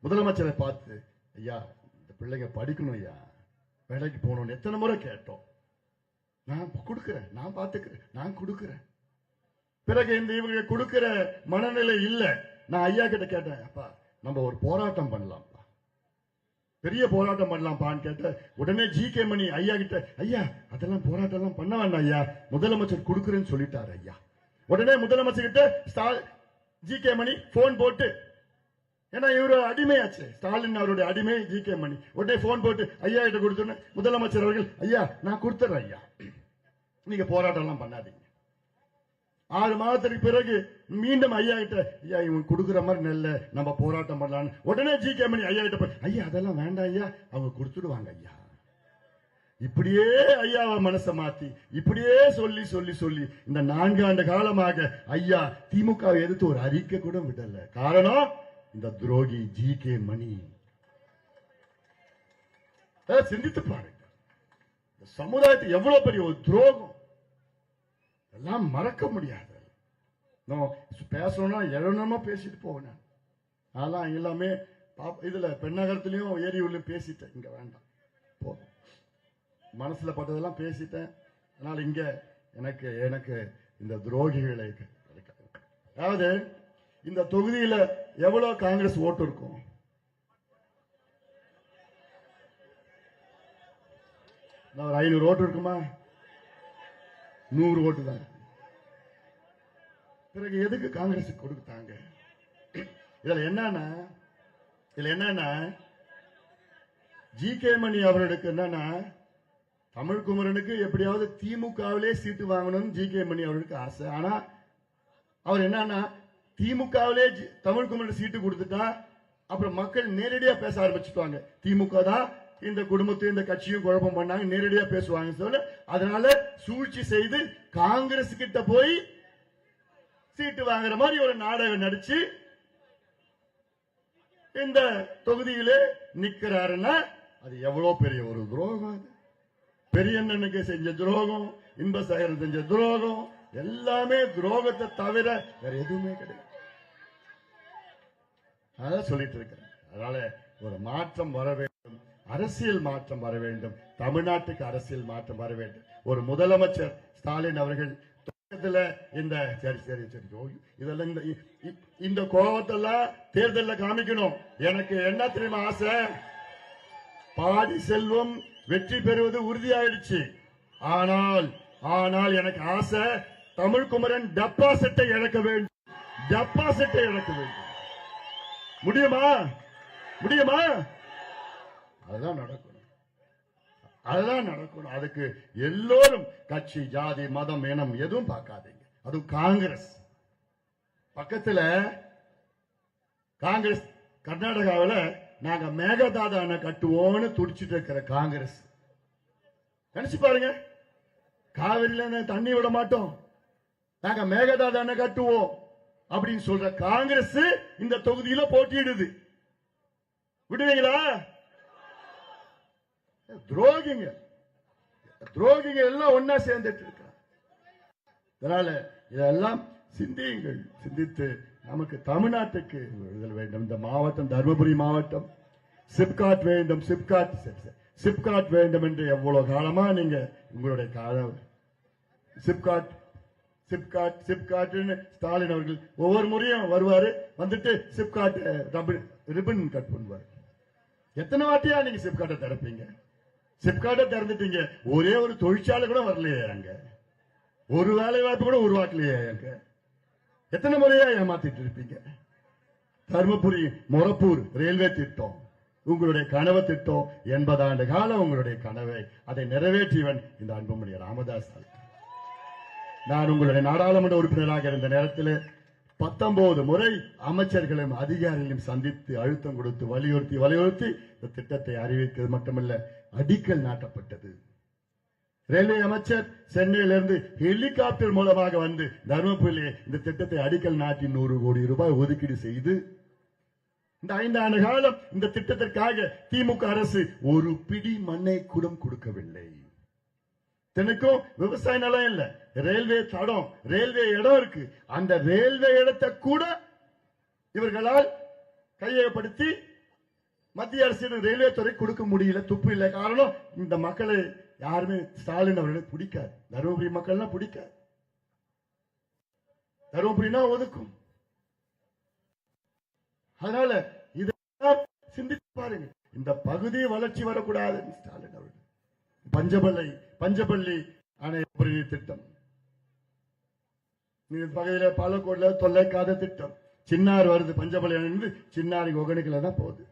S4: முதலமைச்சரை பார்த்து, ஐயா இந்த பிள்ளைங்க படிக்கணும் ஐயா, வேலைக்கு போகணும், எத்தனை முறை கேட்டோம். நான் கொடுக்கிறேன், நான் பார்த்துக்கிறேன், நான் கொடுக்கிறேன். பிறகு இந்த இவங்க கொடுக்கிற மனநிலை இல்ல. நான் ஐயா கிட்ட கேட்டேன், அப்பா நம்ம ஒரு போராட்டம் பண்ணலாம்ப்பா, பெரிய போராட்டம் பண்ணலாம்ப்பான்னு கேட்ட உடனே ஜி.கே. மணி ஐயா கிட்ட, ஐயா அதெல்லாம் போராட்டம் எல்லாம் பண்ண வேண்டாம் ஐயா, முதலமைச்சர் கொடுக்கிறேன்னு சொல்லிட்டாரு ஐயா. உடனே முதலமைச்சர் கிட்ட ஜி.கே. மணி போன் போட்டு, ஏன்னா இவரு அடிமையாச்சு, ஸ்டாலின் அவருடைய அடிமை ஜி.கே. மணி. உடனே போன் போட்டு ஐயா கிட்ட கொடுத்தோன்னு முதலமைச்சர் அவர்கள், ஐயா நான் கொடுத்துறேன் ஐயா, நீங்க போராட்டம் எல்லாம் பண்ணாதீங்க. 6 மாதத்துக்கு பிறகு மீண்டும் ஐயா கிட்ட, ஐயா இவங்க கொடுக்குற மாதிரி நெல்ல நம்ம போராட்டம் பண்ணலாம். உடனே ஜி.கே. மணி ஐயா கிட்ட போய், ஐயா அதெல்லாம் வேண்டாம் ஐயா, அவங்க கொடுத்துடுவாங்க ஐயா. இப்படியே ஐயாவை மனசை மாத்தி, இப்படியே சொல்லி சொல்லி சொல்லி இந்த 4 ஆண்டு காலமாக ஐயா திமுகவை எதிர்த்து ஒரு அறிக்கை கூட விடல. காரணம் இந்த துரோகி ஜி.கே. மணி. அதாவது சிந்தித்து பாருங்க, இந்த சமுதாயத்துக்கு எவ்வளவு பெரிய ஒரு துரோகம், எல்லாம் மறக்க முடியாது. நான் பேசணும்னா எழனமா பேசிட்டு போவேன். அதெல்லாம் எல்லாமே இதுல பெண்ணகரத்திலையும் ஏரியூர்லயும் பேசிட்டேன். இங்க வேண்டாம், போதும். மனசுல பட்டதெல்லாம் பேசிட்டேன். அதனால இங்க எனக்கு எனக்கு இந்த துரோகிகளை, அதாவது இந்த தொகுதியில எவ்வளவு காங்கிரஸ் ஓட்டு இருக்கும்? ஒரு 500 ஓட்டு இருக்குமா? 100 ஓட்டு தான். பிறகு எதுக்கு காங்கிரஸ் கொடுத்தாங்க? இதுல என்னன்னா ஜி.கே. மணி அவர்களுக்கு என்னன்னா, தமிழ்குமரனுக்கு எப்படியாவது திமுகவிலே சீட்டு வாங்கணும் ஜி.கே. மணி அவர்களுக்கு ஆசை. ஆனா அவர் என்னன்னா, திமுகவிலே தமிழ்குமரன் சீட்டு கொடுத்துட்டா அப்புறம் மக்கள் நேரடியா பேச ஆரம்பிச்சுட்டாங்க. திமுக தான் இந்த குடும்பத்தையும் இந்த கட்சியும் குழப்பம் பண்ணாங்க, நேரடியா பேசுவாங்க சொல்ல. அதனால சூழ்ச்சி செய்து காங்கிரஸ் கிட்ட போய் சீட்டு வாங்குற மாதிரி ஒரு நாடகம் நடிச்சு இந்த தொகுதியிலே நிக்கிறாருன்னா அது எவ்வளவு பெரிய ஒரு துரோகம். பெரியண்ணனுக்கு செஞ்ச துரோகம், இன்பசேகரன் செஞ்ச துரோகம், எல்லாமே துரோகத்தை தவிர வேற எதுவுமே கிடையாது. அதான் சொல்லிட்டு இருக்கிறேன். அதனால ஒரு மாற்றம் வர வேண்டும், அரசியல் மாற்றம் வர வேண்டும், தமிழ்நாட்டுக்கு அரசியல் மாற்றம் வர வேண்டும். ஒரு முதலமைச்சர் ஸ்டாலின் அவர்கள் இந்த சரி சரி சரி இதெல்லாம் இந்த கோபத்தெல்லாம் தேர்தலில் காமிக்கணும். எனக்கு என்ன தெரியுமா ஆசை? பாடி செல்வம் வெற்றி பெறுவது உறுதியாயிடுச்சு. ஆனால் எனக்கு ஆசை, தமிழ்குமரன் டெபாசிட்டை இழக்க வேண்டும். டெபாசிட்டை இழக்க வேண்டும். முடியுமா? அதுதான் நடக்கணும். அதுக்கு எல்லோரும் கட்சி, ஜாதி, மதம், இனம் எதுவும் பார்க்காதீங்க. அது காங்கிரஸ் பக்கத்துல, காங்கிரஸ் கர்நாடகாவில் நாங்க மேகதாது அணை கட்டுவோம்னு துடிச்சிட்டு இருக்கிற காங்கிரஸ் நினைச்சு பாருங்க. காவிரியில தண்ணி விட மாட்டோம், நாங்க மேகதாது அணை கட்டுவோம் அப்படின்னு சொல்ற காங்கிரஸ் இந்த தொகுதியில போட்டியிடுது. விடுவீங்களா? துரோகிங்க எல்லாம் ஒன்னா சேர்ந்துட்டு இருக்காங்க. அதனால இதெல்லாம் சிந்தியுங்கள். சிந்தித்து நமக்கு தமிழ்நாட்டுக்கு விடுதலை வேண்டும். இந்த மாவட்டம் தருமபுரி மாவட்டம் சிப்காட் வேண்டும், சிப்காட் வேண்டும் என்று எவ்வளவு காலமா நீங்க உங்களுடைய காலம் சிப்காட் ஸ்டாலின் அவர்கள் ஒவ்வொரு முறையும் வருவாரு, வந்துட்டு சிப்காட் ரிப்பன் கட் பண்ணுவார். எத்தனை வாட்டியா நீங்க சிப்காட்டை திறப்பீங்க? சிப்காட்டை திறந்துட்டீங்க, ஒரே ஒரு தொழிற்சாலை கூட வரலையே அங்க, ஒரு வேலை வாய்ப்பு கூட உருவாக்கலையே அங்க. எத்தனை முறையா ஏமாத்திட்டு இருப்பீங்க? தருமபுரி மொரப்பூர் ரயில்வே திட்டம் உங்களுடைய கனவு திட்டம். 80 ஆண்டு காலம் உங்களுடைய கனவை அதை நிறைவேற்றியவன் இந்த அன்புமணி ராமதாஸ். நான் உங்களுடைய நாடாளுமன்ற உறுப்பினராக இருந்த நேரத்தில் 19 முறை அமைச்சர்களையும் அதிகாரிகளையும் சந்தித்து அழுத்தம் கொடுத்து வலியுறுத்தி இந்த திட்டத்தை அறிவித்தது மட்டுமல்ல, அடிக்கல் நாட்டப்பட்டது. ரயில்வே அமைச்சர் சென்னையிலிருந்து ஹெலிகாப்டர் மூலமாக வந்து தருமபுரியிலே இந்த திட்டத்தை அடிக்கல் நாட்டி 100 கோடி ரூபாய் ஒதுக்கீடு செய்து இந்த 5 ஆண்டு காலம் இந்த திட்டத்திற்காக திமுக அரசு ஒரு பிடி மண்ணை கூட கொடுக்கவில்லை. தினைக்கும் விவசாய நிலம் இல்ல, ரயில்வே தடம், ரயில்வே இடம் இருக்கு. அந்த ரயில்வே இடத்தை கூட இவர்களால் கையகப்படுத்தி மத்திய அரசு ரயில்வே துறை கொடுக்க முடியல. துப்பு இல்லை. காரணம், இந்த மக்களை யாருமே ஸ்டாலின் அவர்களுக்கு பிடிக்காது. தருமபுரி மக்கள்லாம் பிடிக்காது. தருமபுரினா ஒதுக்கும். அதனால இதெல்லாம் சிந்தித்து பாருங்க. இந்த பகுதி வளர்ச்சி வரக்கூடாது. ஸ்டாலின் அவர்கள் பஞ்சப்பள்ளி அணை திட்டம், பகுதியில பாலக்கோட்ல தொல்லைக்காத திட்டம், சின்னார் வருது, பஞ்சப்பள்ளி அணை சின்னாரி ஒகனுக்குல தான் போகுது.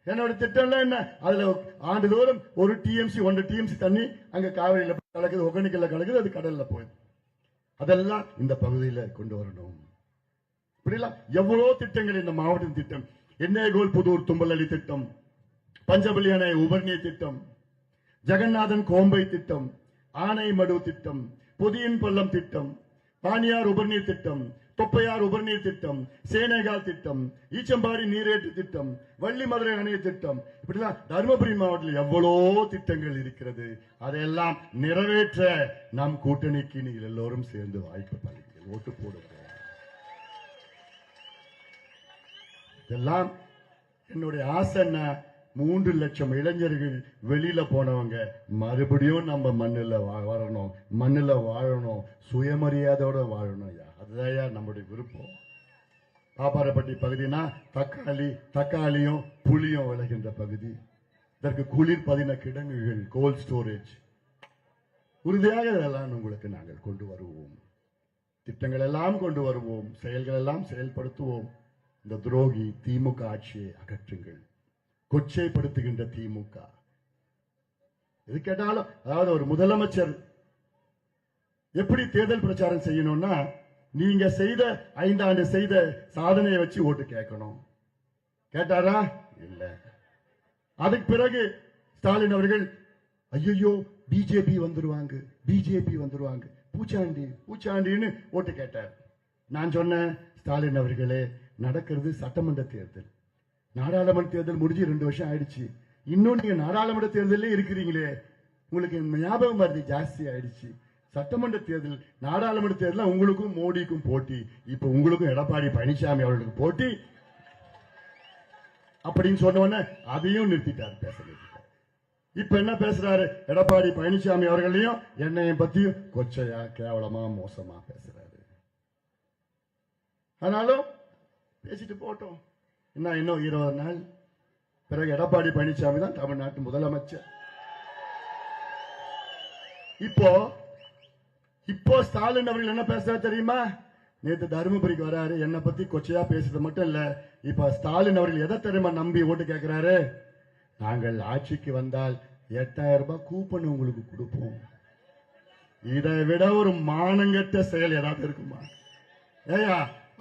S4: என்னோட திட்டம்லாம் என்ன? அதுல ஆண்டுதோறும் 1 டிஎம்சி தண்ணி அங்க காவிரியில கலக்குது, ஒகனுக்குல கலக்குது, அது கடல்ல போகுது. அதெல்லாம் இந்த பகுதியில கொண்டு வரணும். இப்படிலாம் எவ்வளவு திட்டங்கள் இந்த மாவட்டம் திட்டம். எண்ணெய்கோல் புதூர் தும்பலி திட்டம், பஞ்சப்பள்ளி அணை உபர்நீர் திட்டம், ஜெகநாதன் கோம்பை திட்டம், ஆனைமடு திட்டம், பொதியின் பள்ளம் திட்டம், பானியார் உபர்நீர் திட்டம், தொப்பையார் உபரிநீர் திட்டம், சேனைகால் திட்டம், ஈச்சம்பாடி நீரேற்று திட்டம், வள்ளி மதுரை அணை திட்டம், இப்படிலாம் தருமபுரி மாவட்டத்தில் எவ்வளோ திட்டங்கள் இருக்கிறது. அதையெல்லாம் நிறைவேற்ற நம் கூட்டணிக்கு நீங்கள் எல்லோரும் சேர்ந்து வாய்ப்பு பலிங்கள், ஓட்டு போடுங்க. இதெல்லாம் என்னுடைய ஆசை. 3 லட்சம் இளைஞர்கள் வெளியில போனவங்க மறுபடியும் நம்ம மண்ணில் வரணும், மண்ணில் வாழணும், சுயமரியாதையோட வாழணும். அதுதான் நம்முடைய விருப்பம். பாப்பாரப்பட்டி பகுதினா தக்காளியும் புளியும் விளைகின்ற பகுதி. இதற்கு குளிர் பதின கிடங்குகள், கோல்ட் ஸ்டோரேஜ், உறுதியாக இதெல்லாம் உங்களுக்கு நாங்கள் கொண்டு வருவோம். திட்டங்கள் எல்லாம் கொண்டு வருவோம், செயல்கள் எல்லாம் செயல்படுத்துவோம். இந்த துரோகி திமுக ஆட்சியை அகற்றுங்கள். கொச்சைப்படுத்துகின்ற திமுக எது கேட்டாலும், அதாவது ஒரு முதலமைச்சர் எப்படி தேர்தல் பிரச்சாரம் செய்யணும்னா, நீங்க செய்த 5 ஆண்டு செய்த சாதனையை வச்சு ஓட்டு கேட்கணும். கேட்டாரா? இல்ல. அதுக்கு பிறகு ஸ்டாலின் அவர்கள் ஐயோ பிஜேபி வந்துருவாங்க, பூச்சாண்டின்னு ஓட்டு கேட்டார். நான் சொன்னேன், ஸ்டாலின் அவர்களே, நடக்கிறது சட்டமன்ற தேர்தல், நாடாளுமன்ற தேர்தல் முடிஞ்சு 2 வருஷம் ஆயிடுச்சு. இன்னும் நீங்க நாடாளுமன்ற தேர்தலே இருக்கிறீங்களே, உங்களுக்கு ஞாபகம் மருதி ஜாஸ்தி ஆயிடுச்சு. சட்டமன்ற தேர்தல், நாடாளுமன்ற தேர்தல் உங்களுக்கும் மோடிக்கும் போட்டி, இப்ப உங்களுக்கும் எடப்பாடி பழனிசாமி அவர்களுக்கு போட்டி அப்படின்னு சொன்ன அதையும் நிறுத்திட்டார், பேச நிறுத்திட்டார். இப்ப என்ன பேசுறாரு? எடப்பாடி பழனிசாமி அவர்களையும் என்னையும் பத்தியும் கொச்சையா, கேவலமா, மோசமா பேசுறாரு. ஆனாலும் பேசிட்டு போட்டோம். இன்னும் 20 நாள் பிறகு எடப்பாடி பழனிசாமி தான் தமிழ்நாட்டு முதலமைச்சர். இப்போ ஸ்டாலின் அவர்கள் என்ன பேசுறாரு தெரியுமா? நேற்று தருமபுரிக்கு வராரு, என்னை பத்தி கொச்சையா பேசுறது மட்டும் இல்ல, இப்ப ஸ்டாலின் அவர்கள் எதை தெரியுமா நம்பி ஓட்டு கேட்கிறாரு? நாங்கள் ஆட்சிக்கு வந்தால் 8000 ரூபாய் கூப்பன் உங்களுக்கு கொடுப்போம். இதை விட ஒரு மானங்கெட்ட செயல் ஏதாவது இருக்குமா? ஏயா,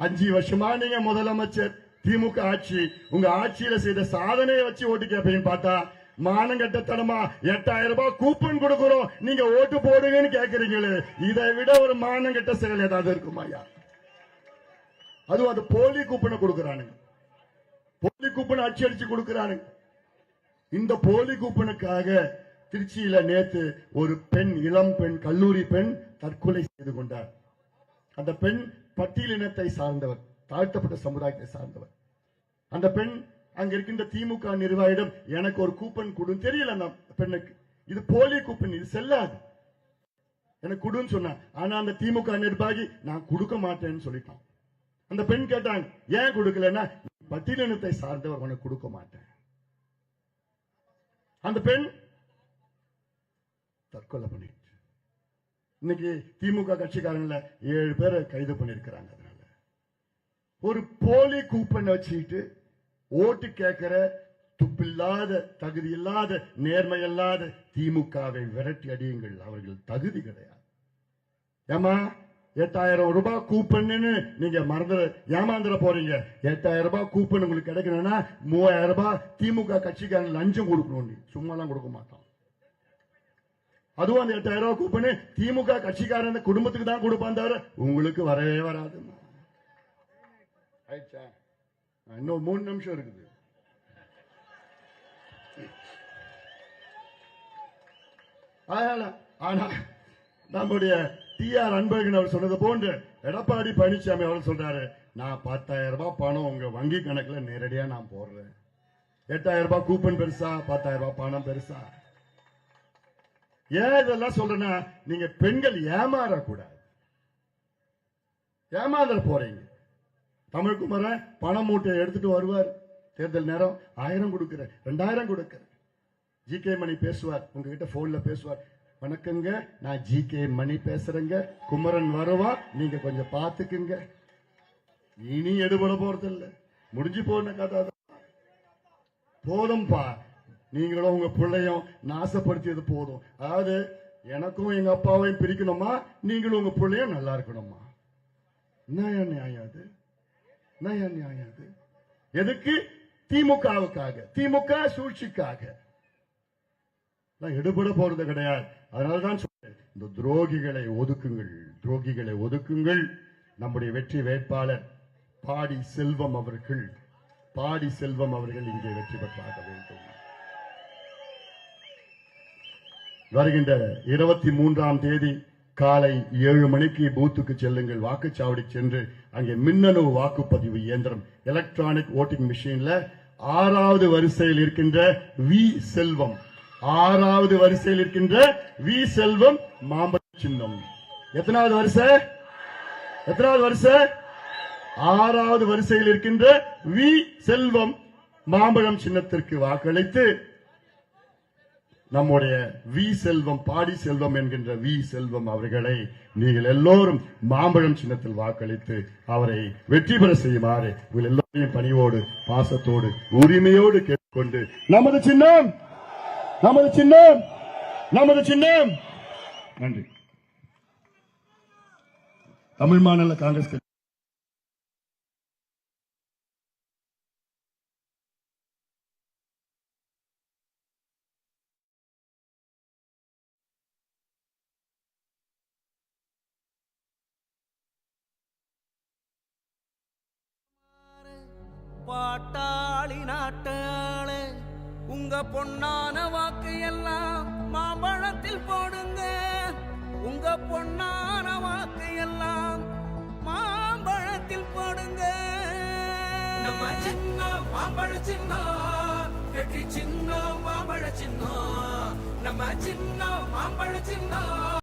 S4: 5 வருஷமா நீங்க முதலமைச்சர், திமுக ஆட்சி, உங்க ஆட்சியில செய்த சாதனையை வச்சு ஓட்டு கேட்பீங்கன்னு பார்த்தா, மானங்கட்டத்தனமா 8000 ரூபாய் கூப்பன் கொடுக்கிறோம், நீங்க ஓட்டு போடுங்கன்னு கேட்கறீங்களே, இதை விட ஒரு மானங்கெட்ட செயல் ஏதாவது இருக்குமாயா? அதுவும் அது போலி கூப்பனை கொடுக்கிறானுங்க, போலி கூப்பனை அடிச்சு கொடுக்கிறானுங்க. இந்த போலி கூப்பனுக்காக திருச்சியில நேத்து ஒரு பெண், இளம் பெண், கல்லூரி பெண் தற்கொலை செய்து கொண்டார். அந்த பெண் பட்டியலினத்தை சார்ந்தவர், தாழ்த்தப்பட்ட சமுதாயத்தை சார்ந்தவர். அந்த பெண் அங்க இருக்கின்ற திமுக நிர்வாகியிடம் எனக்கு ஒரு கூப்பன் கொடு, தெரியல அந்த பெண்ணுக்கு, இது போலி கூப்பன், இது செல்லாது, எனக்கு கொடுன்னு சொன்னா. ஆனா அந்த திமுக நிர்வாகி நான் கொடுக்க மாட்டேன்னு சொல்லிட்டான். அந்த பெண் கேட்டாங்க, ஏன் கொடுக்கலன்னா, பட்டியலினத்தை சார்ந்தவர் உனக்கு கொடுக்க மாட்டேன். அந்த பெண் தற்கொலை பண்ணிட்டு இன்னைக்கு திமுக கட்சிக்காரங்கள 7 பேரை கைது பண்ணிருக்கிறாங்க. அதனால ஒரு போலி கூப்பன் வச்சுக்கிட்டு ஓட்டு கேட்கிற துப்பில்லாத, தகுதி இல்லாத, நேர்மை இல்லாத திமுகவை விரட்டி அடியுங்கள். அவர்கள் தகுதி கிடையாது. ஏமா 8000 ரூபாய் கூப்பன் நீங்க ஏமாந்துட போறீங்க. 8000 ரூபாய் கூப்பன் உங்களுக்கு கிடைக்கணும்னா 3000 ரூபாய் திமுக கட்சிக்காரங்க லஞ்சம் கொடுக்கணும். நீ சும்மாலாம் கொடுக்க மாட்டான். அதுவும் அந்த 8000 ரூபாய் கூப்பன் திமுக கட்சிக்காரன் குடும்பத்துக்கு தான் கொடுப்பான், தவிர உங்களுக்கு வரவே வராது. ஆயிடுச்சா? இன்னும் 3 நிமிஷம் இருக்குது. ஆனா நம்முடைய TR அன்பழகன் அவர் சொன்னது போன்று எடப்பாடி பழனிசாமி அவர் சொல்றாரு, நான் 10,000 ரூபாய் பணம் உங்க வங்கி கணக்குல நேரடியா நான் போடுறேன். 8000 ரூபாய் கூப்பன் பெருசா, 10,000 ரூபாய் பணம் பெருசா? ஏன் இதெல்லாம் சொல்றேன்னா, நீங்க பெண்கள் ஏமாறக்கூடாது. ஏமாந்துட போறீங்க. தமிழ்குமரன் பணம் மூட்டையை எடுத்துட்டு வருவார், தேர்தல் நேரம் 1000 கொடுக்கிறேன், 2000 கொடுக்கிறேன். GK மணி பேசுவார், உங்ககிட்ட போன்ல பேசுவார், வணக்கங்க நான் GK மணி பேசுறேங்க, குமரன் வருவா, நீங்க கொஞ்சம் பாத்துக்குங்க. இனி எடுபட போறது இல்ல, முடிஞ்சு போன கதை போதும்பா. நீங்களும் உங்க பிள்ளையும் நாசப்படுத்தியது போதும். அதாவது எனக்கும் எங்க அப்பாவையும் பிரிக்கணுமா, நீங்களும் உங்க பிள்ளையும் நல்லா இருக்கணுமா? என்ன நியாயம் அது? என்ன நியாயம் அது? எதுக்கு? திமுகவுக்காக, திமுக சூழ்ச்சிக்காக எடுபட போறது கிடையாது. அதனால்தான் சொல்றேன், இந்த துரோகிகளை ஒதுக்குங்கள், துரோகிகளை ஒதுக்குங்கள். நம்முடைய வெற்றி வேட்பாளர் பாடி செல்வம் அவர்கள் இங்கே வெற்றி பெற்றாக வேண்டும். வருகின்ற 23ஆம் தேதி காலை 7 மணிக்கு பூத்துக்கு செல்லுங்கள். வாக்குச்சாவடி சென்று அங்கே மின்னணு வாக்குப்பதிவு இயந்திரம் எலக்ட்ரானிக் ஓட்டிங் மிஷின்ல 6வது வரிசையில் இருக்கின்ற வி செல்வம் 6வது வரிசையில் இருக்கின்ற வி செல்வம் மாம்பழ சின்னம். எத்தனாவது வரிசை? 6வது வரிசையில் இருக்கின்ற வி செல்வம் மாம்பழம் சின்னத்திற்கு வாக்களித்து நம்முடைய வி செல்வம் பாடி செல்வம் என்கின்ற வி செல்வம் அவர்களை நீங்கள் எல்லோரும் மாம்பழம் சின்னத்தில் வாக்களித்து அவரை வெற்றி பெற செய்யுமாறு உங்கள் எல்லோரையும் பணிவோடு பாசத்தோடு உரிமையோடு கேட்டுக்கொண்டு நமது சின்னம். நன்றி. தமிழ் மாநில காங்கிரஸ் கட்சி
S1: பாட்டாளி நாட்டாளே, உங்க பொன்னான வாக்கு எல்லாம் மாம்பழத்தில் போடுங்க. உங்க பொன்னான வாக்கு எல்லாம் மாம்பழத்தில் போடுங்க. நம்ம சின்னம் மாம்பழ சின்னம், வெற்றி சின்னம் மாம்பழ சின்னம். நம்ம சின்னம் மாம்பழ சின்னம்.